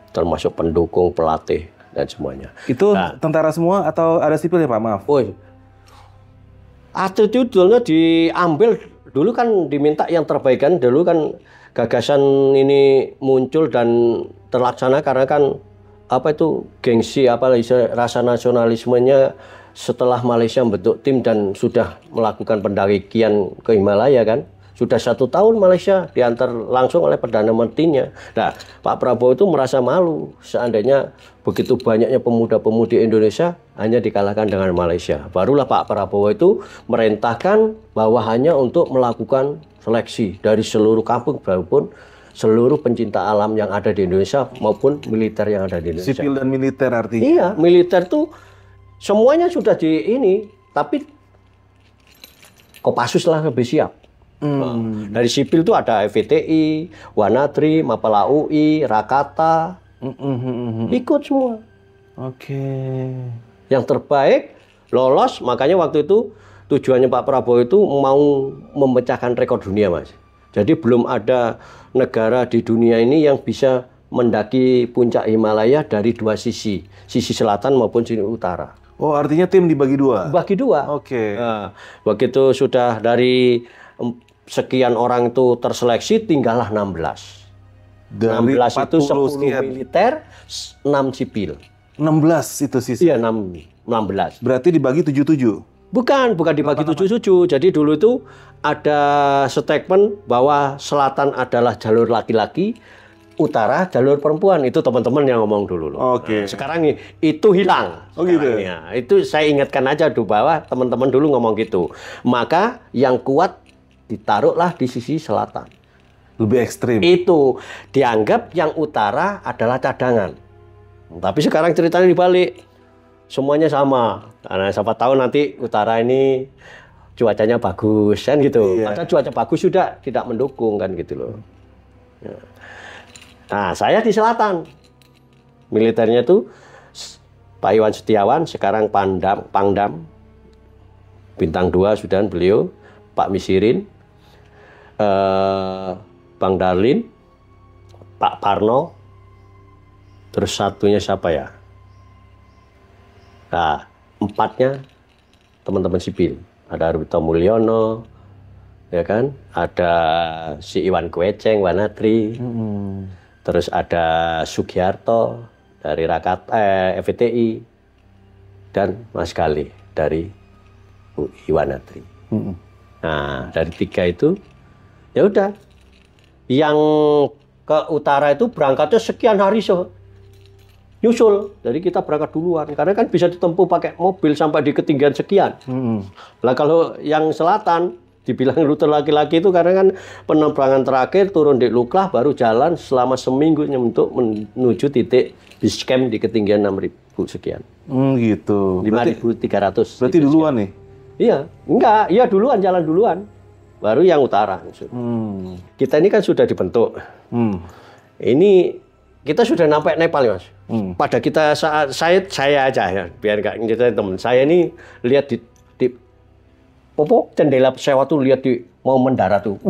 termasuk pendukung, pelatih dan semuanya. Itu tentara semua atau ada sipil ya Pak? Maaf. Oh, atlet itu dulunya diambil dulu kan diminta yang terbaik kan, dulu kan gagasan ini muncul dan terlaksana karena kan apa itu gengsi rasa nasionalismenya. Setelah Malaysia membentuk tim dan sudah melakukan pendakian ke Himalaya kan, sudah 1 tahun Malaysia diantar langsung oleh Perdana Menterinya. Nah, Pak Prabowo itu merasa malu seandainya begitu banyaknya pemuda-pemudi Indonesia hanya dikalahkan dengan Malaysia. Barulah Pak Prabowo itu merintahkan bawahannya untuk melakukan seleksi dari seluruh kampung maupun seluruh pencinta alam yang ada di Indonesia maupun militer yang ada di Indonesia. Sipil dan militer artinya? Iya, militer tuh semuanya sudah di ini, tapi Kopassus lah lebih siap. Dari sipil itu ada FVTI, Wanadri, Mapala UI, Rakata, ikut semua. Oke. Yang terbaik lolos, makanya waktu itu tujuannya Pak Prabowo itu mau memecahkan rekor dunia, Mas. Jadi belum ada negara di dunia ini yang bisa mendaki puncak Himalaya dari 2 sisi selatan maupun sisi utara. Oh, artinya tim dibagi 2? Bagi 2. Oke. Nah, begitu sudah dari sekian orang itu terseleksi, tinggallah 16. Dari 16 itu 10 sekian. militer, 6 sipil. 16 itu sisa? Iya, 16. Berarti dibagi 77? Bukan dibagi 77. Jadi dulu itu ada statement bahwa selatan adalah jalur laki-laki, utara jalur perempuan. Itu teman-teman yang ngomong dulu loh. Oke. Nah, sekarang itu hilang. Oh gitu. Ya, itu saya ingatkan aja dulu bahwa teman-teman dulu ngomong gitu. Maka yang kuat ditaruhlah di sisi selatan. Lebih ekstrim. Itu dianggap yang utara adalah cadangan. Tapi sekarang ceritanya dibalik. Semuanya sama. Karena siapa tahu nanti utara ini cuacanya bagus kan gitu. Iya. Padahal cuaca bagus sudah tidak mendukung kan gitu loh. Ya. Nah, saya di selatan. Militernya tuh Pak Iwan Setiawan, sekarang Pangdam. Bintang 2 sudah beliau, Pak Misirin, Bang Darlin, Pak Parno, terus satunya siapa ya? Nah, 4-nya teman-teman sipil. Ada Ripto Mulyono, ya kan? Ada si Iwan Kweceng, Wanadri. Terus ada Sugiarto dari FVTI dan Mas Gali dari UI Wanadri. Nah, dari 3 itu ya udah. Yang ke utara itu berangkatnya sekian hari nyusul. Jadi kita berangkat duluan karena kan bisa ditempuh pakai mobil sampai di ketinggian sekian. Lah kalau yang selatan dibilang rute laki-laki itu karena kan penerbangan terakhir turun di Luklah baru jalan selama seminggu untuk menuju titik base camp di ketinggian 6.000 sekian. Gitu. 5.300. Berarti duluan nih? Iya, enggak, iya duluan, jalan duluan. Baru yang utara. Kita ini kan sudah dibentuk. Ini kita sudah sampai Nepal, Mas. Pada kita saat saya aja ya, biar nggak cerita teman. Saya ini lihat di jendela pesawat tuh lihat mau mendarat tuh.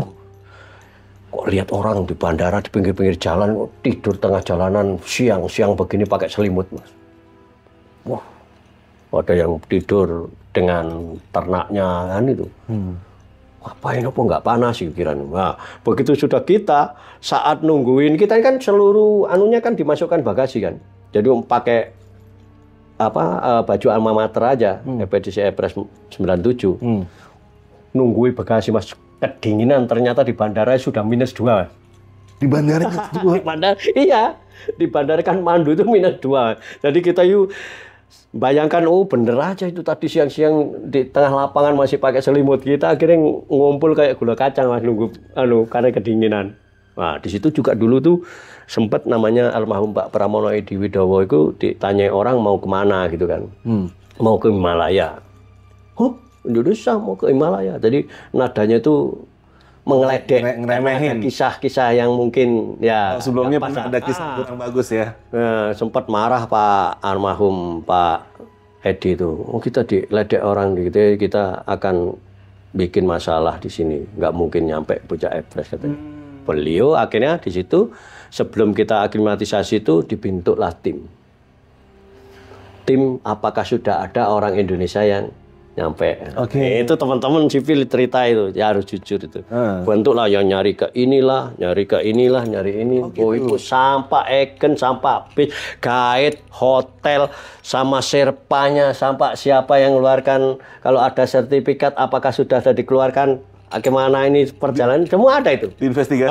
Kok lihat orang di bandara di pinggir-pinggir jalan tidur tengah jalanan siang begini pakai selimut, Mas. Wah. Ada yang tidur dengan ternaknya kan itu. Ngapain apa nggak panas pikiran. Nah, begitu sudah kita saat nungguin kita kan seluruh anunya kan dimasukkan bagasi kan. Jadi pakai baju alma mater aja, Expedisi Everest 97. Nungguin bagasi Mas, kedinginan ternyata di bandara sudah -2. Di bandara Di bandara, iya. Di bandara Kathmandu itu -2. Jadi kita bayangkan, bener aja itu tadi siang-siang di tengah lapangan masih pakai selimut. Kita akhirnya ngumpul kayak gula kacang Mas, nunggu karena kedinginan. Nah, di situ juga dulu tuh sempat namanya almarhum Pak Pramono Edi Widowo itu ditanya orang mau kemana gitu kan. Mau ke Himalaya. Indonesia mau ke Himalaya. Jadi nadanya itu mengeledek, ngeremehin kisah-kisah yang mungkin ya sebelumnya pernah ada kisah kurang bagus ya. Sempat marah Pak almarhum Pak Edi itu. Kita diledek orang gitu, kita akan bikin masalah di sini, nggak mungkin nyampe puncak Everest katanya. Beliau akhirnya di situ sebelum kita aklimatisasi itu dibentuklah tim. Tim apakah sudah ada orang Indonesia yang nyampe. Itu teman-teman sipil cerita itu, ya harus jujur itu. Bentuklah yang nyari ke inilah, nyari ini. Itu sampah eken, sampah bis, guide, hotel, sama serpanya, sampai siapa yang mengeluarkan, kalau ada sertifikat apakah sudah ada dikeluarkan, bagaimana ini perjalanan, semua ada itu. Investigasi.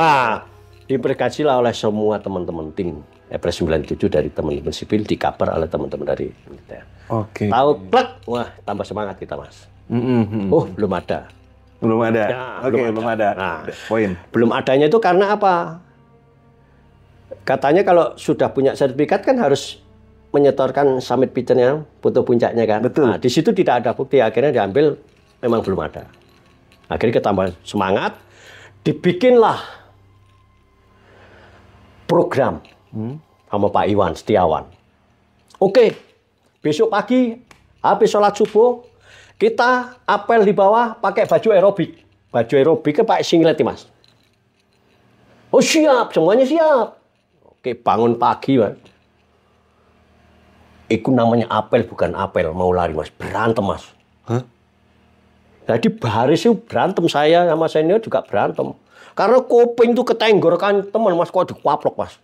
Diinvestigasilah oleh semua teman-teman tim Everest 97 dari teman-teman sipil, dikaper oleh teman-teman dari militer. Tahu plek, wah tambah semangat kita Mas. Belum ada. Belum ada. Ya, Belum ada. Nah, poin. Belum adanya itu karena apa? Katanya kalau sudah punya sertifikat kan harus menyetorkan summit picture-nya, foto puncaknya kan. Betul. Nah, di situ tidak ada bukti, akhirnya diambil, memang belum ada. Akhirnya kita tambah semangat, dibikinlah program sama Pak Iwan Setiawan. Besok pagi, habis sholat subuh, kita apel di bawah pakai baju aerobik. Baju aerobik kan pakai singlet, Mas. Siap, semuanya siap. Bangun pagi, Mas. Itu namanya apel, bukan apel, mau lari, Mas. Berantem, Mas. Jadi baris itu berantem, saya sama senior juga berantem. Karena kuping itu ketenggorakan teman, Mas, kok dikuaplok, Mas.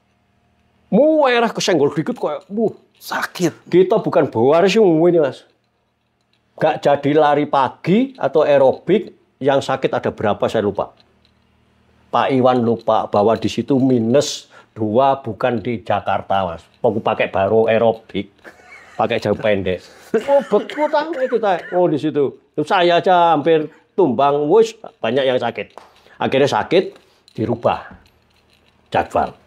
Muerah kesenggol dikit kok, sakit. Kita bukan bawaris ini, Mas. Gak jadi lari pagi atau aerobik, yang sakit ada berapa saya lupa. Pak Iwan lupa bahwa di situ -2 bukan di Jakarta, Mas. Aku pakai baru aerobik, pakai jauh pendek. Betul kita. Di situ. Saya aja hampir tumbang, banyak yang sakit. Akhirnya sakit, dirubah jadwal.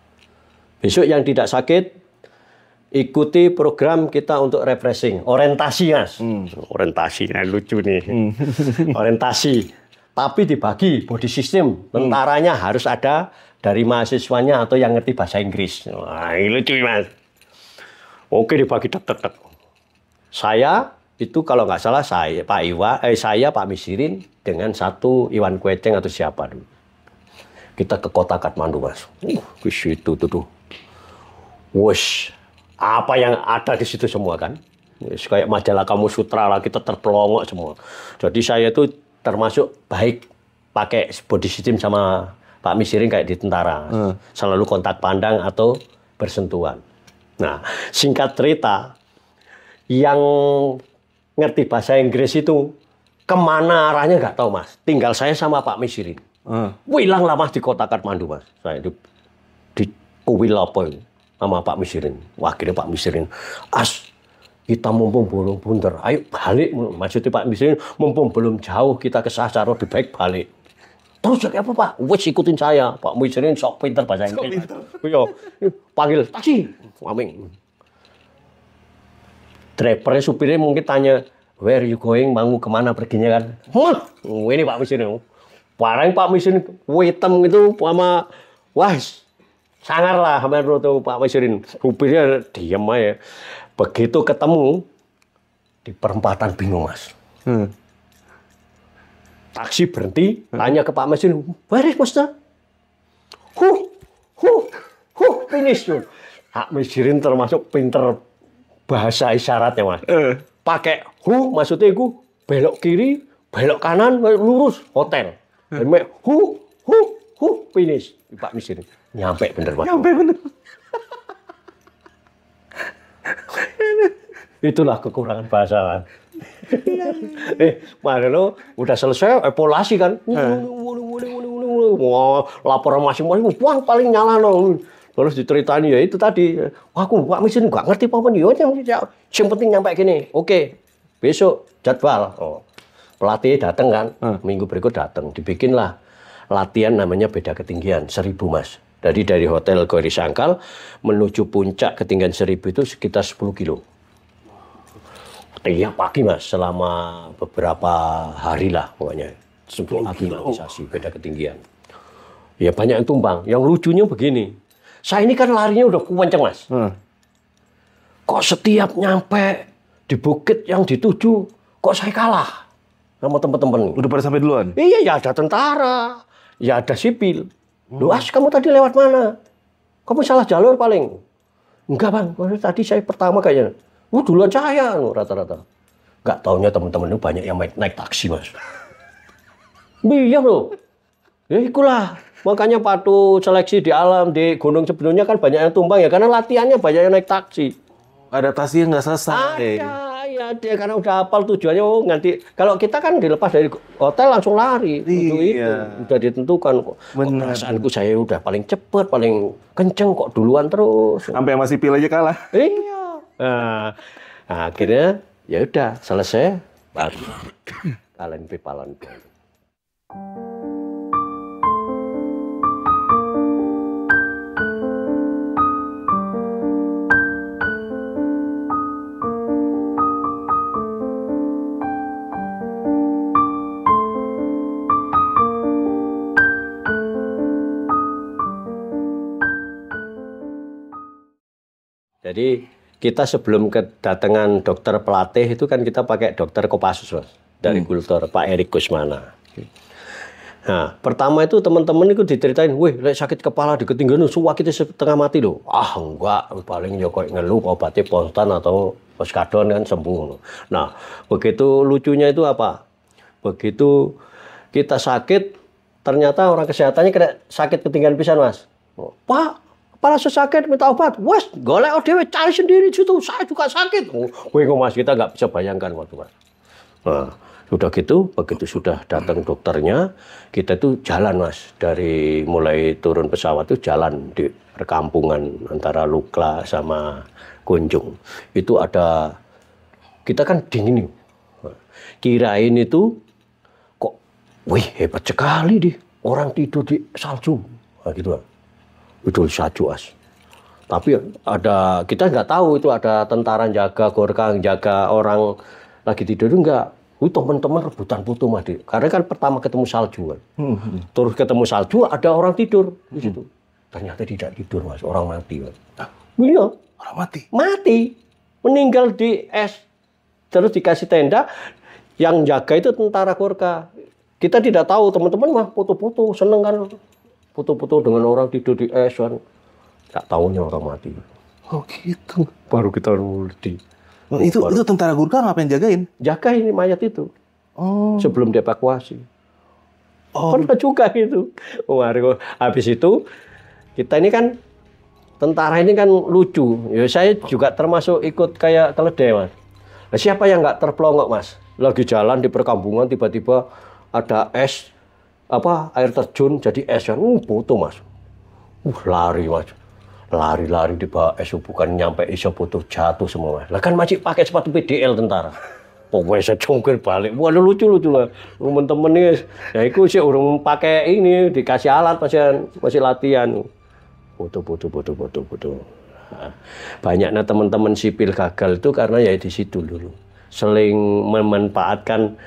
Besok yang tidak sakit, ikuti program kita untuk refreshing. Orientasi, Mas. Orientasinya lucu nih. Orientasi. Tapi dibagi body system. Tentaranya harus ada dari mahasiswanya atau yang ngerti bahasa Inggris. Wah, ini lucu, Mas. Dibagi tek. Saya, itu kalau nggak salah, saya, Pak Misirin, dengan satu Iwan Kweceng atau siapa dulu. Kita ke kota Kathmandu, Mas. Ke situ tuh. Apa yang ada di situ semua kan? Kayak majalah Kamu Sutra lah, kita terpelongok semua. Jadi saya itu termasuk baik pakai body system sama Pak Misirin kayak di tentara. Selalu kontak pandang atau bersentuhan. Nah, singkat cerita, yang ngerti bahasa Inggris itu kemana arahnya nggak tahu, Mas. Tinggal saya sama Pak Misirin. Hilang lah, Mas, di kota Kathmandu, Mas. Saya di kuil apa itu sama Pak Misirin. Akhirnya Pak Misirin, kita mumpung belum bunder, ayo balik. Maksudnya Pak Misirin, mumpung belum jauh kita kesasar, lebih baik balik. Terus jadi apa, Pak? Ikutin saya. Pak Misirin sok pinter bahasa Inggris. Panggil taksi. Aming. Drivernya, supirnya mungkin tanya, where you going? Mau kemana perginya kan? Ini Pak Misirin. Barang Pak Misirin hitam itu sama, sangar lah sama tuh Pak Misirin. Supirnya diam aja. Begitu ketemu di perempatan bingung, Mas. Taksi berhenti, tanya ke Pak Misirin, where is Master? Finish tuh. Pak Misirin termasuk pinter bahasa isyaratnya, Mas. pakai maksudnya itu belok kiri, belok kanan, lurus hotel. Dan finish. Pak Misir nyampe bener Pak. Nyampe bener. Itulah kekurangan bahasa. Mana lo udah selesai evaluasi kan? Wah, laporan masing-masing, wah paling nyala no. Terus diceritain ya itu tadi, wah aku Pak Misir nggak ngerti apa-apa nih, yang penting nyampe gini. Oke, besok jadwal. Pelatih datang kan, minggu berikut datang, dibikinlah latihan namanya beda ketinggian 1000 Mas. Jadi dari hotel Gori Sangkal menuju puncak ketinggian 1000 itu sekitar 10 kilo. Tiap pagi Mas, selama beberapa hari lah pokoknya. 10 pagi aktivitas beda ketinggian. Ya banyak yang tumbang. Yang lucunya begini, saya ini kan larinya udah kenceng Mas. Kok setiap nyampe di bukit yang dituju, kok saya kalah sama teman-teman. Udah pada sampai duluan? Iya, ya ada tentara, ya ada sipil. Loh, kamu tadi lewat mana? Kamu salah jalur paling. Enggak Bang, tadi saya pertama kayaknya. Duluan saya rata-rata. Nggak taunya teman-teman itu banyak yang naik taksi Mas. Iya loh. Ya ikulah. Makanya waktu seleksi di alam, di gunung sebelumnya kan banyak yang tumbang ya. Karena latihannya banyak yang naik taksi. Adaptasinya nggak selesai. Ya dia karena udah hafal tujuannya. Oh nanti kalau kita kan dilepas dari hotel langsung lari. Itu udah ditentukan kok. Perasaanku saya udah paling cepet, paling kenceng kok duluan terus. Sampai masih pil aja kalah. Iya. Nah, akhirnya ya udah selesai. Baru kalian pipalan. Jadi kita sebelum kedatangan dokter pelatih itu kan kita pakai dokter Kopassus Mas, dari Kultur Pak Erik Kusmana. Nah pertama itu teman-teman itu diceritain, wih sakit kepala di ketinggian suwak kita setengah mati loh. Ah enggak, paling ya kok ngeluh obatnya Postan atau Poskadon kan sembuh. Nah begitu lucunya itu apa? Begitu kita sakit, ternyata orang kesehatannya kena sakit ketinggian pisan Mas. Pak, kepala sakit minta obat, wes golek dhewe cari sendiri situ, saya juga sakit. Bingung Mas, kita nggak bisa bayangkan waktu Mas. Nah, sudah gitu, begitu sudah datang dokternya, kita tuh jalan Mas, dari mulai turun pesawat tuh jalan di perkampungan antara Lukla sama Kunjung. Itu ada, kita kan dingin nih, kirain itu kok, wih hebat sekali deh, orang tidur di salju, nah, gitu lah. Itu salju Mas. Tapi ada, kita nggak tahu itu ada tentara jaga, Gorka jaga orang lagi tidur enggak. Teman-teman rebutan foto Mas. Karena kan pertama ketemu salju kan. Terus ketemu salju ada orang tidur di situ. Ternyata tidak tidur Mas, orang mati Mas. Iya, orang mati. Mati. Meninggal di es. Terus dikasih tenda, yang jaga itu tentara Gorka. Kita tidak tahu, teman-teman mah foto-foto, seneng kan. Foto-foto dengan orang tidur di es kan. Gak taunya orang mati. Oh gitu. Baru kita ngerti. Oh, itu tentara Gurkha ngapain jagain? Jaga ini mayat itu. Oh. Sebelum dievakuasi. Oh. Pernah juga gitu. Habis itu kita ini kan tentara ini kan lucu. Ya saya juga termasuk ikut kayak keledai Mas. Nah, siapa yang nggak terpelongok Mas? Lagi jalan di perkampungan tiba-tiba ada es, air terjun jadi es kan, foto Mas. Lari Mas. Lari-lari di bawah es, bukan nyampe iso foto jatuh semua Mas. Lah kan masih pakai sepatu PDL tentara. Pokoknya saya congkir balik. Wah lucu-lucu lah. Temen-temen nih, ya itu sih urung pakai ini, dikasih alat masih latihan. Foto. Nah, banyaknya teman-teman sipil gagal itu karena ya di situ dulu. Seling memanfaatkan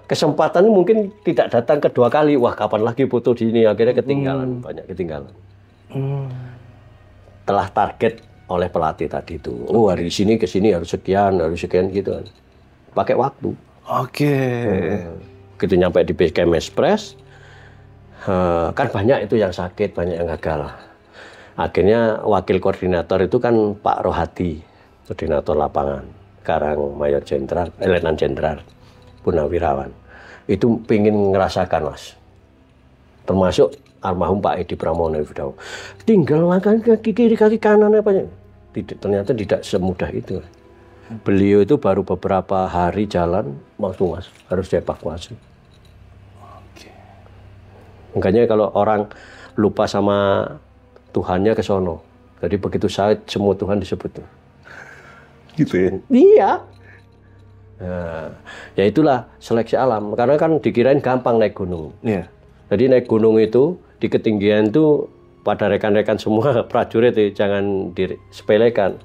kesempatan mungkin tidak datang kedua kali. Wah kapan lagi foto di sini, akhirnya ketinggalan, banyak ketinggalan. Telah target oleh pelatih tadi itu. Oh hari sini ke sini harus sekian gitu kan. Pakai waktu. Oke. Gitu nyampe di base camp Express, kan banyak itu yang sakit, banyak yang gagal. Akhirnya wakil koordinator itu kan Pak Rohadi, koordinator lapangan. sekarang Mayor Jenderal, Letnan Jenderal, Purnawirawan. Itu pengen ngerasakan, Mas. Termasuk almarhum Pak Edi Pramono Yudho. Tinggal makan kaki kiri, kaki kanan apa? Ternyata tidak semudah itu. Beliau itu baru beberapa hari jalan, langsung Mas, harus dievakuasi. Makanya kalau orang lupa sama Tuhannya ke sono. Jadi begitu sakit semua Tuhan disebut. Gitu ya? Iya. Nah, ya itulah seleksi alam. Karena kan dikirain gampang naik gunung. Iya. Jadi naik gunung itu di ketinggian itu pada rekan-rekan semua prajurit jangan disepelekan.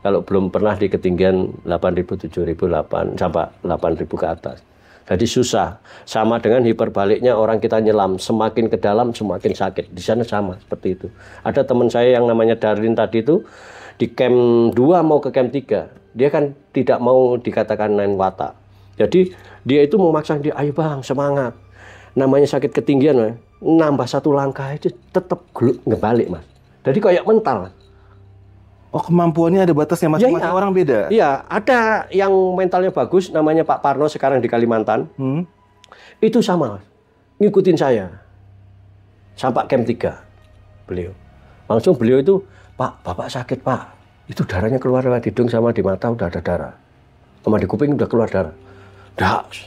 Kalau belum pernah di ketinggian 8.000, 7.000, sampai 8.000 ke atas. Jadi susah. Sama dengan hiperbaliknya orang kita nyelam. Semakin ke dalam semakin sakit. Di sana sama seperti itu. Ada teman saya yang namanya Darlin tadi itu di camp 2 mau ke camp 3. Dia kan tidak mau dikatakan naik wata. Jadi dia itu memaksa dia, ayo bang semangat. Namanya sakit ketinggian, Mas. Nambah 1 langkah itu tetap ngebalik, Mas. Jadi kayak mental. Oh, kemampuannya ada batasnya, masing-masing orang beda? Iya, ada yang mentalnya bagus, namanya Pak Parno sekarang di Kalimantan. Itu sama, Mas. Ngikutin saya. Sampai camp 3, beliau. Langsung beliau itu, Pak, Bapak sakit, Pak. Itu darahnya keluar lewat hidung sama di mata udah ada darah. Sama di kuping udah keluar darah.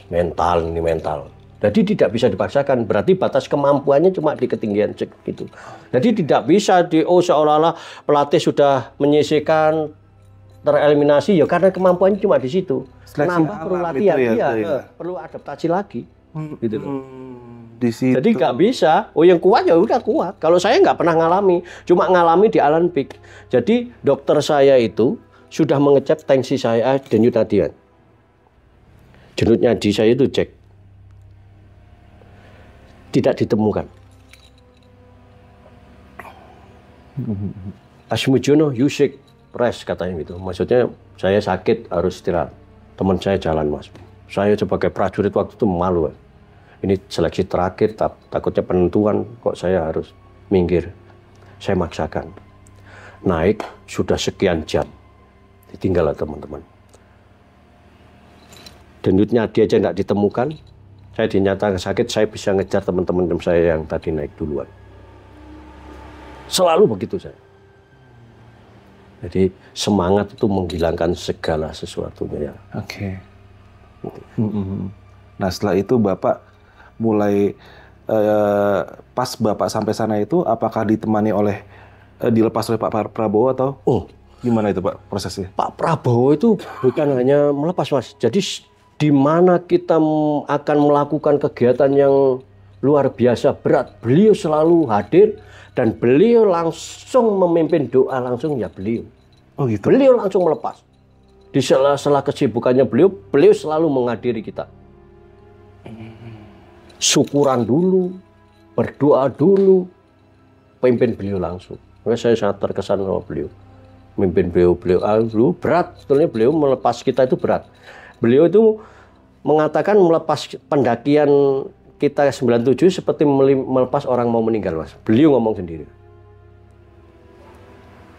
Mental, ini mental. Jadi tidak bisa dipaksakan, berarti batas kemampuannya cuma di ketinggian gitu. Jadi tidak bisa seolah-olah pelatih sudah menyisihkan, tereliminasi ya karena kemampuannya cuma di situ. Nambah perlu latihan, perlu adaptasi lagi. Gitu loh. Di situ. Jadi nggak bisa, yang kuat ya udah kuat. Kalau saya nggak pernah ngalami, cuma ngalami di Alan Peak. Jadi dokter saya itu sudah mengecek tensi saya, denyut nadian. Denyut nadi saya itu cek. Tidak ditemukan. Asmujono Yusik rest katanya gitu. Maksudnya saya sakit harus istirahat. Teman saya jalan, Mas. Saya sebagai prajurit waktu itu malu, Mas. Ini seleksi terakhir, takutnya penentuan kok saya harus minggir. Saya maksakan. Naik sudah sekian jam. Ditinggal teman-teman. Denyutnya dia aja tidak ditemukan. Saya dinyatakan sakit, saya bisa ngejar teman-teman saya yang tadi naik duluan. Selalu begitu saya. Jadi semangat itu menghilangkan segala sesuatunya ya. Oke. Nah setelah itu Bapak mulai pas Bapak sampai sana itu apakah ditemani oleh dilepas oleh Pak Prabowo atau gimana itu Pak prosesnya? Pak Prabowo itu bukan hanya melepas, Mas. Jadi di mana kita akan melakukan kegiatan yang luar biasa berat. Beliau selalu hadir dan beliau langsung memimpin doa langsung ya beliau. Oh gitu. Beliau langsung melepas. Di sela-sela kesibukannya beliau selalu menghadiri kita. Syukuran dulu, berdoa dulu, pimpin beliau langsung. Makanya saya sangat terkesan sama beliau. Mimpin beliau berat, sebetulnya beliau melepas kita itu berat. Beliau itu mengatakan melepas pendakian kita 97 seperti melepas orang mau meninggal, Mas. Beliau ngomong sendiri.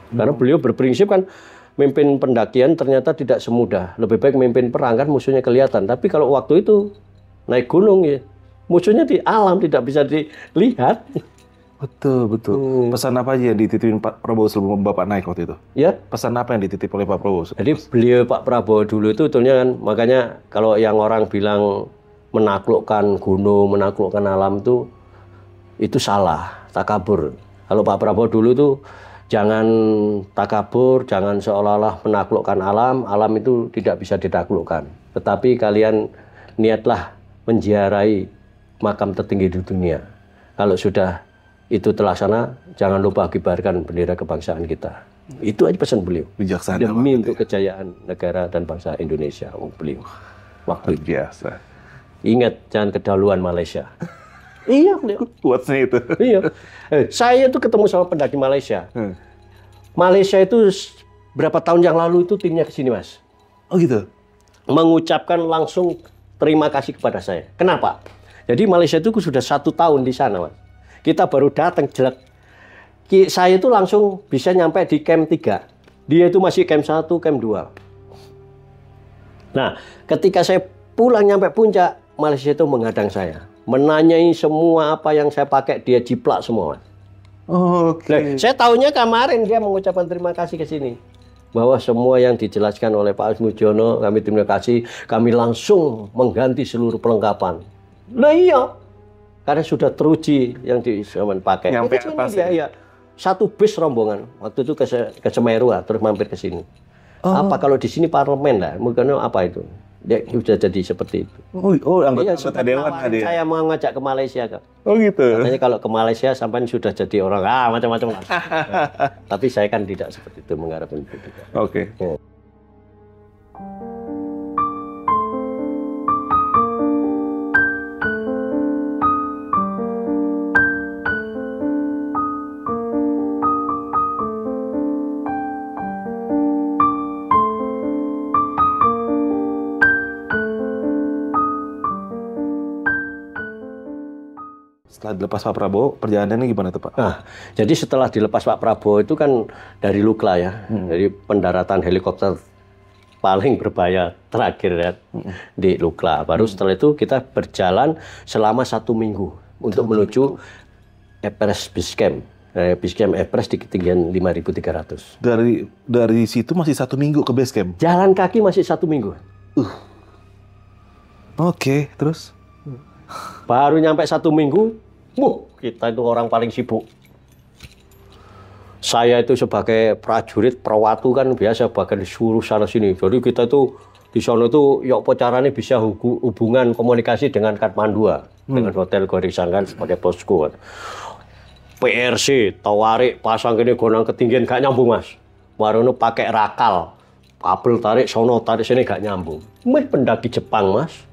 Karena beliau berprinsip kan mimpin pendakian ternyata tidak semudah. Lebih baik mimpin perang kan musuhnya kelihatan. Tapi kalau waktu itu naik gunung ya musuhnya di alam tidak bisa dilihat. Betul. Pesan apa aja yang dititipin Pak Prabowo sebelum Bapak naik waktu itu? Ya. Pesan apa yang dititip oleh Pak Prabowo? Jadi beliau Pak Prabowo dulu itu betulnya kan, makanya kalau yang orang bilang menaklukkan gunung, menaklukkan alam itu salah, takabur. Kalau Pak Prabowo dulu itu jangan takabur, jangan seolah-olah menaklukkan alam, alam itu tidak bisa ditaklukkan. Tetapi kalian niatlah menziarahi makam tertinggi di dunia. Kalau sudah itu terlaksana, jangan lupa kibarkan bendera kebangsaan kita. Itu aja pesan beliau. Bijaksana. Demi untuk kejayaan negara dan bangsa Indonesia. Beliau. Waktu biasa. Ingat, jangan kedahuluan Malaysia. Iya, beliau. Quotes-nya itu. Iya. Saya tuh ketemu sama pendaki Malaysia. Malaysia itu berapa tahun yang lalu itu timnya ke sini, Mas. Oh gitu? Mengucapkan langsung terima kasih kepada saya. Kenapa? Jadi Malaysia itu sudah 1 tahun di sana, Mas. Kita baru datang jelek. Saya itu langsung bisa nyampe di camp 3. Dia itu masih camp 1, camp 2. Nah, ketika saya pulang nyampe puncak, Malaysia itu menghadang saya. Menanyai semua apa yang saya pakai, dia jiplak semua, Mas. Oke. Nah, saya tahunya kemarin dia mengucapkan terima kasih ke sini. Bahwa semua yang dijelaskan oleh Pak Asmudjono, kami terima kasih, kami langsung mengganti seluruh perlengkapan. Nah iya, karena sudah teruji yang zaman pakai. Nyampe Ke sini atas dia, ya. Satu bis rombongan, waktu itu ke Semeru, terus mampir ke sini. Apa kalau di sini parlemen lah, mungkin apa itu? Dia sudah jadi seperti itu. Oh, anggota Sempat dewan nawarin ada. saya mau ngajak ke Malaysia, Kak. Oh gitu. Katanya kalau ke Malaysia sampai sudah jadi orang macam-macam lah. Tapi saya kan tidak seperti itu mengharapkan itu. Oke. Ya. Setelah dilepas Pak Prabowo, perjalanannya gimana tuh Pak? Nah, jadi setelah dilepas Pak Prabowo itu kan dari Lukla ya, dari pendaratan helikopter paling berbahaya terakhir ya di Lukla. Baru setelah itu kita berjalan selama 1 minggu untuk menuju Everest Base Camp. Base Camp Everest di ketinggian 5.300. Dari situ masih 1 minggu ke base camp. Jalan kaki masih 1 minggu. Oke, terus? Baru nyampe 1 minggu, kita itu orang paling sibuk. Saya itu sebagai prajurit Prawatu kan biasa bahkan disuruh sana sini. Jadi kita itu di sana itu ya apa caranya bisa hubungan komunikasi dengan Kathmandu, dengan Hotel Gorisanggan sebagai posko. PRC, tawarik, pasang gini gonang ketinggian gak nyambung Mas. Baru pakai rakal, kabel tarik sono tarik sini gak nyambung. Pendaki Jepang Mas.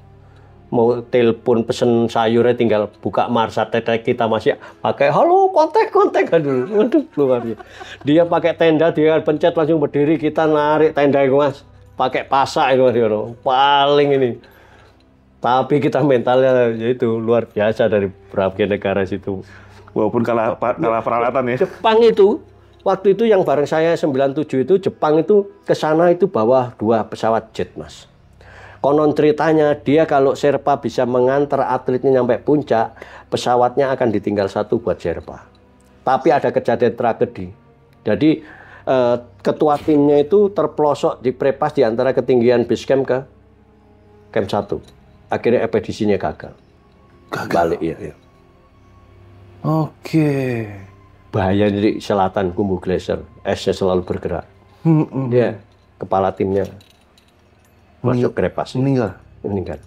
Mau telepon pesen sayurnya tinggal buka Marsat kita masih pakai halo kontak dulu. Waduh luar biasa. Dia pakai tenda, dia pencet langsung berdiri, kita narik tenda itu Mas. Pakai pasak itu Mas. Paling ini. Tapi kita mentalnya itu luar biasa dari berbagai negara situ. Walaupun kalah peralatan ya. Jepang itu waktu itu yang bareng saya 97 itu Jepang itu ke sana itu bawa 2 pesawat jet Mas. Konon ceritanya dia kalau Sherpa bisa mengantar atletnya nyampe puncak, pesawatnya akan ditinggal 1 buat Sherpa. Tapi ada kejadian tragedi. Jadi ketua timnya itu terpelosok di prepas di antara ketinggian base camp ke camp 1. Akhirnya ekspedisinya gagal. Balik ya. Oke. Bahaya di selatan Kumbu Glacier, esnya selalu bergerak. Dia kepala timnya masuk krepas. Meninggal.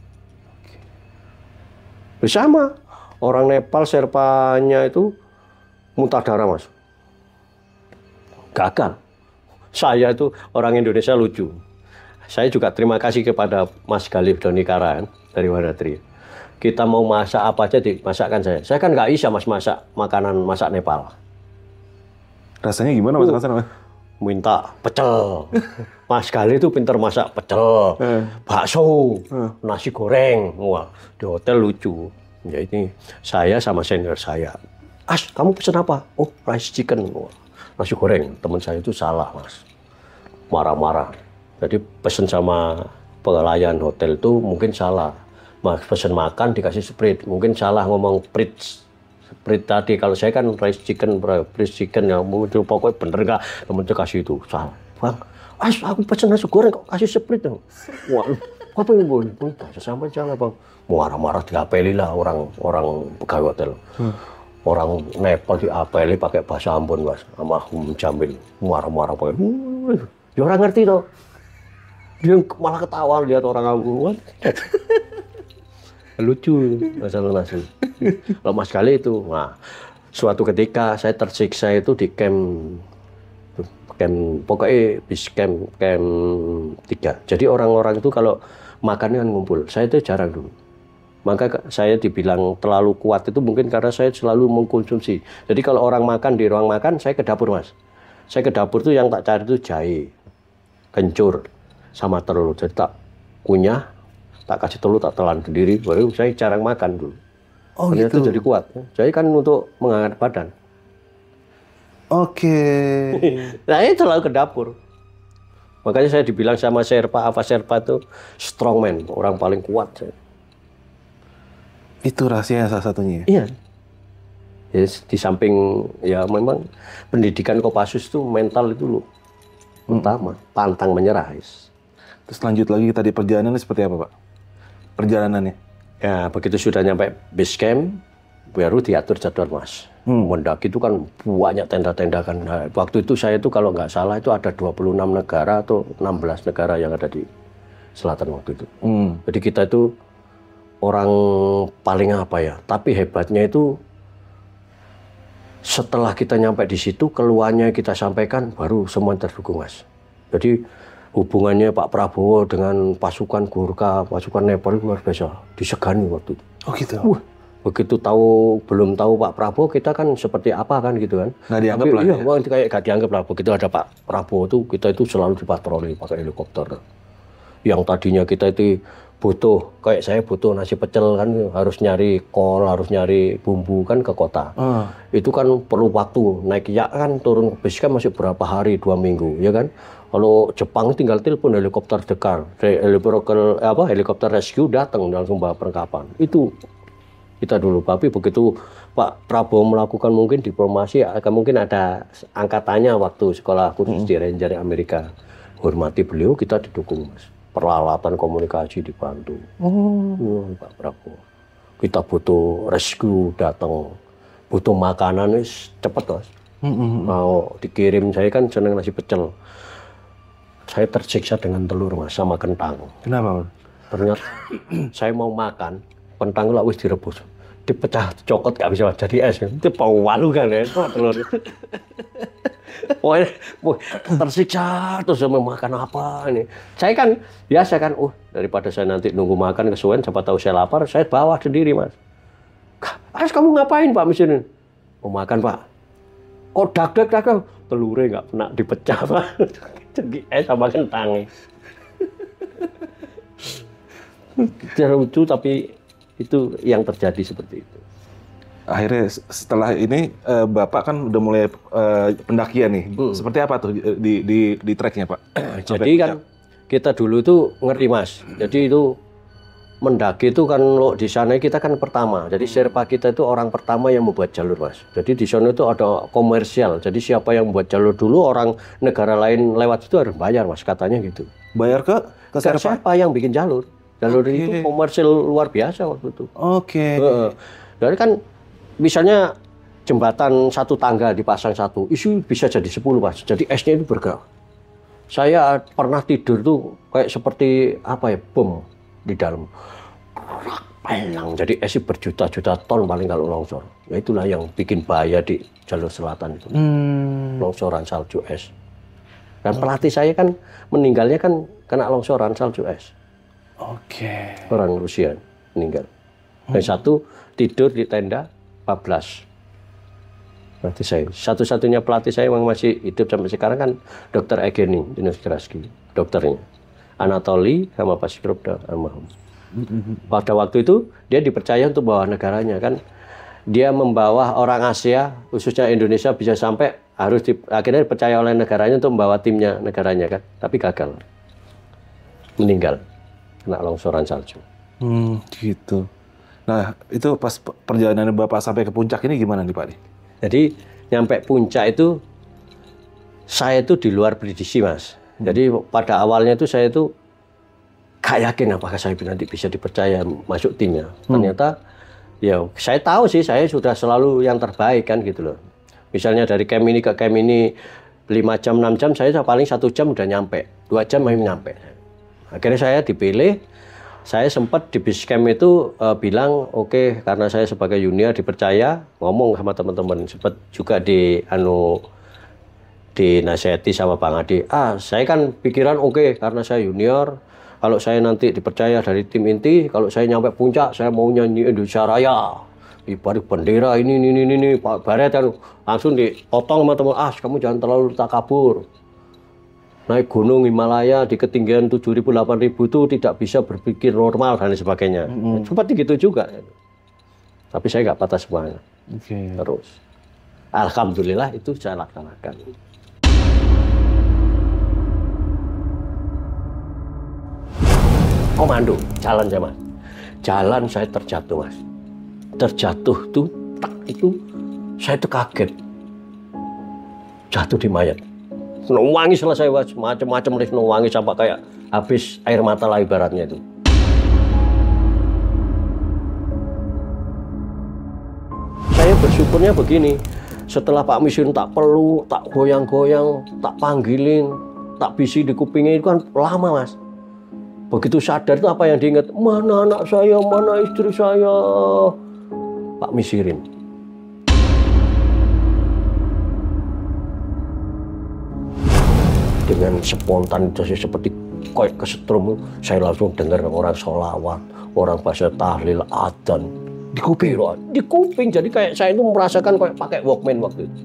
Bersama orang Nepal Sherpanya itu muntah darah Mas. Gagal. Saya itu orang Indonesia lucu. Saya juga terima kasih kepada Mas Galib Donikara dari Wadatri. Kita mau masak apa aja dimasakkan saya. Saya kan nggak bisa Mas masak makanan masak Nepal. Rasanya gimana masak-masak? Minta pecel. Mas Gali itu pintar masak pecel, bakso, nasi goreng. Wah, di hotel lucu. Ya ini saya sama senior saya. Kamu pesen apa? Oh, rice chicken. Wah, nasi goreng. Teman saya itu salah, Mas. Marah-marah. Jadi pesen sama pelayan hotel itu mungkin salah. Mas pesen makan dikasih Sprite. Mungkin salah ngomong Sprite tadi. Kalau saya kan rice chicken ya muncul pokoknya bener nggak temen kasih itu salah. Bang, aku pesen nasi goreng kok kasih Sprite dong. Wah, apa ini boleh? Sampai salah Bang. Marah-marah diapeli lah orang pegawai hotel. Orang Nepal diapeli pakai bahasa Ambon Mas sama Jamil. Marah-marah pakai. Ya orang ngerti toh. Dia malah ketawa lihat orang Ambon. Lucu masalah nasi. Kalau Mas Gali itu, nah, suatu ketika saya tersiksa itu di camp pokoknya bis camp 3. Jadi orang-orang itu kalau makannya kan ngumpul. Saya itu jarang dulu. Maka saya dibilang terlalu kuat itu mungkin karena saya selalu mengkonsumsi. Jadi kalau orang makan di ruang makan, saya ke dapur Mas. Saya ke dapur tuh yang tak cari itu jahe, kencur, sama telur. Jadi tak kunyah, tak kasih telur, tak telan sendiri, baru saya jarang makan dulu. Oh ternyata gitu. Jadi kuat. Jadi kan untuk mengangkat badan. Oke. Saya selalu ke dapur. Makanya saya dibilang sama Sherpa, apa Sherpa itu strongman, orang paling kuat. Itu rahasia salah satunya. Iya. Ya, di samping ya memang pendidikan Kopassus itu mental itu loh utama, pantang menyerah. Terus lanjut lagi tadi perjalanannya seperti apa, Pak? Perjalanannya? Ya begitu sudah nyampe base camp, baru diatur jadwal Mas. Mendaki itu kan banyak tenda-tenda kan. Nah, waktu itu saya itu kalau nggak salah itu ada 26 negara atau 16 negara yang ada di selatan waktu itu. Jadi kita itu orang paling apa ya, tapi hebatnya itu setelah kita nyampe di situ, keluarnya kita sampaikan, baru semua terdukung, Mas. Jadi hubungannya Pak Prabowo dengan pasukan Gurkha, pasukan Nepal luar biasa, disegani waktu itu. Oh gitu? Begitu belum tahu Pak Prabowo, kita kan seperti apa kan gitu kan. Nggak dianggap lah iya, ya? Kayak nggak dianggap lah. Begitu ada Pak Prabowo tuh, kita itu selalu dipatroli pakai helikopter. Yang tadinya kita itu butuh, kayak saya butuh nasi pecel kan, harus nyari kol, harus nyari bumbu kan ke kota. Itu kan perlu waktu, naik yak kan turun ke base kan masih berapa hari, 2 minggu, ya kan. Kalau Jepang tinggal telepon helikopter dekar, helikopter rescue datang langsung bawa perlengkapan. Itu kita dulu, tapi begitu Pak Prabowo melakukan mungkin diplomasi, mungkin ada angkatannya waktu sekolah khusus di Ranger Amerika. Hormati beliau, kita didukung, Mas. Peralatan komunikasi dibantu. Pak Prabowo. Kita butuh rescue datang, butuh makanan cepet, Mas. Mau dikirim, saya kan seneng nasi pecel. Saya tersiksa dengan telur, Mas, sama kentang. Kenapa, Mas? Ternyata saya mau makan, kentang lah wis direbus. Dipecah, cokot gak bisa jadi es. Itu pawalu kan ya, telur. Pokoknya tersiksa terus mau makan apa ini. Saya kan biasa kan, daripada saya nanti nunggu makan kesuwen, siapa tahu saya lapar, saya bawa sendiri, Mas. Kamu ngapain, Pak, misalnya? Mau makan, Pak. Kok dak telurnya nggak pernah dipecah, Pak. Jadi sama kentangnya. Lucu, tapi itu yang terjadi seperti itu. Akhirnya setelah ini Bapak kan udah mulai pendakian nih. Seperti apa tuh di treknya, Pak? Jadi kan kita dulu itu ngerti, Mas. Jadi itu mendaki itu kan lo di sana kita kan pertama. Jadi Sherpa kita itu orang pertama yang membuat jalur, Mas. Jadi di sana itu ada komersial. Jadi siapa yang membuat jalur dulu, orang negara lain lewat itu harus bayar, Mas, katanya gitu. Bayar ke Sherpa yang bikin jalur. Jalur itu komersial luar biasa waktu itu. Jadi kan misalnya jembatan satu tangga dipasang satu, isu bisa jadi 10, Mas. Jadi esnya itu bergerak. Saya pernah tidur tuh kayak seperti apa ya, bom di dalam. Pelang. Jadi es berjuta-juta ton paling kalau longsor. Ya itulah yang bikin bahaya di jalur selatan itu. Longsoran salju es. Dan pelatih saya kan meninggalnya kan kena longsoran salju es. Orang Rusia meninggal. Dan satu tidur di tenda 14. Pelatih saya. Satu-satunya pelatih saya yang masih hidup sampai sekarang kan Dr. Evgeny Dinogradsky, dokternya. Anatoly sama Pak Sikropda almarhum. Pada waktu itu dia dipercaya untuk bawa negaranya kan. Dia membawa orang Asia, khususnya Indonesia bisa sampai akhirnya dipercaya oleh negaranya untuk membawa timnya negaranya kan. Tapi gagal. Meninggal. Kena longsoran salju. Gitu. Nah, itu pas perjalanan Bapak sampai ke puncak ini gimana nih, Pak? Jadi, nyampe puncak itu, saya itu di luar prediksi, Mas. Jadi, pada awalnya itu saya itu gak yakin apakah saya nanti bisa dipercaya masuk timnya. Ternyata, ya saya tahu sih, saya sudah selalu yang terbaik kan gitu loh. Misalnya dari camp ini ke camp ini 5 jam, 6 jam, saya paling 1 jam udah nyampe. 2 jam masih nyampe. Akhirnya saya dipilih. Saya sempat di base camp itu bilang, oke, karena saya sebagai junior dipercaya, ngomong sama teman-teman. Sempat juga dinasihati sama Bang Adi. Saya kan pikiran oke, karena saya junior, kalau saya nanti dipercaya dari tim inti, kalau saya nyampe puncak, saya mau nyanyi Indonesia Raya. Ibarat bendera ini, Pak Baret kan langsung dipotong sama teman, kamu jangan terlalu takabur. Naik gunung Himalaya di ketinggian 7.000, 8.000 itu tidak bisa berpikir normal dan sebagainya. Seperti gitu juga. Tapi saya nggak patah semangat. Terus, alhamdulillah itu saya laksanakan. komando, jalan saya mas. Jalan saya terjatuh mas. Terjatuh tuh, tak itu, saya tuh kaget. Jatuh di mayat. Nangis selesai mas, macam-macam les nangis sampai kayak habis air mata lah ibaratnya itu. Saya bersyukurnya begini, setelah Pak Misrin tak peluk, tak goyang-goyang, tak panggilin, tak bisi di kupingnya itu kan lama mas. Begitu sadar itu apa yang diingat? Mana anak saya, mana istri saya? Pak Misrin. Dengan spontanitas seperti kayak kesetrum, saya langsung dengar orang sholawat, orang baca tahlil, adzan. Di kuping loh, di kuping. Jadi kayak saya itu merasakan kayak pakai Walkman waktu itu.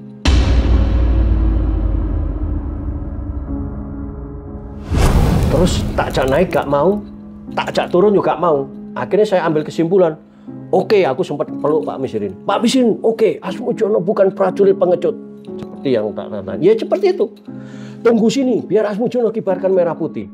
Terus tak ajak naik gak mau, tak ajak turun juga mau. Akhirnya saya ambil kesimpulan, oke, aku sempat peluk Pak Misrin. Pak Misrin, oke, Asmudjono bukan prajurit pengecut. Seperti yang tak nanya. Ya seperti itu. Tunggu sini, biar Asmudjono kibarkan merah putih.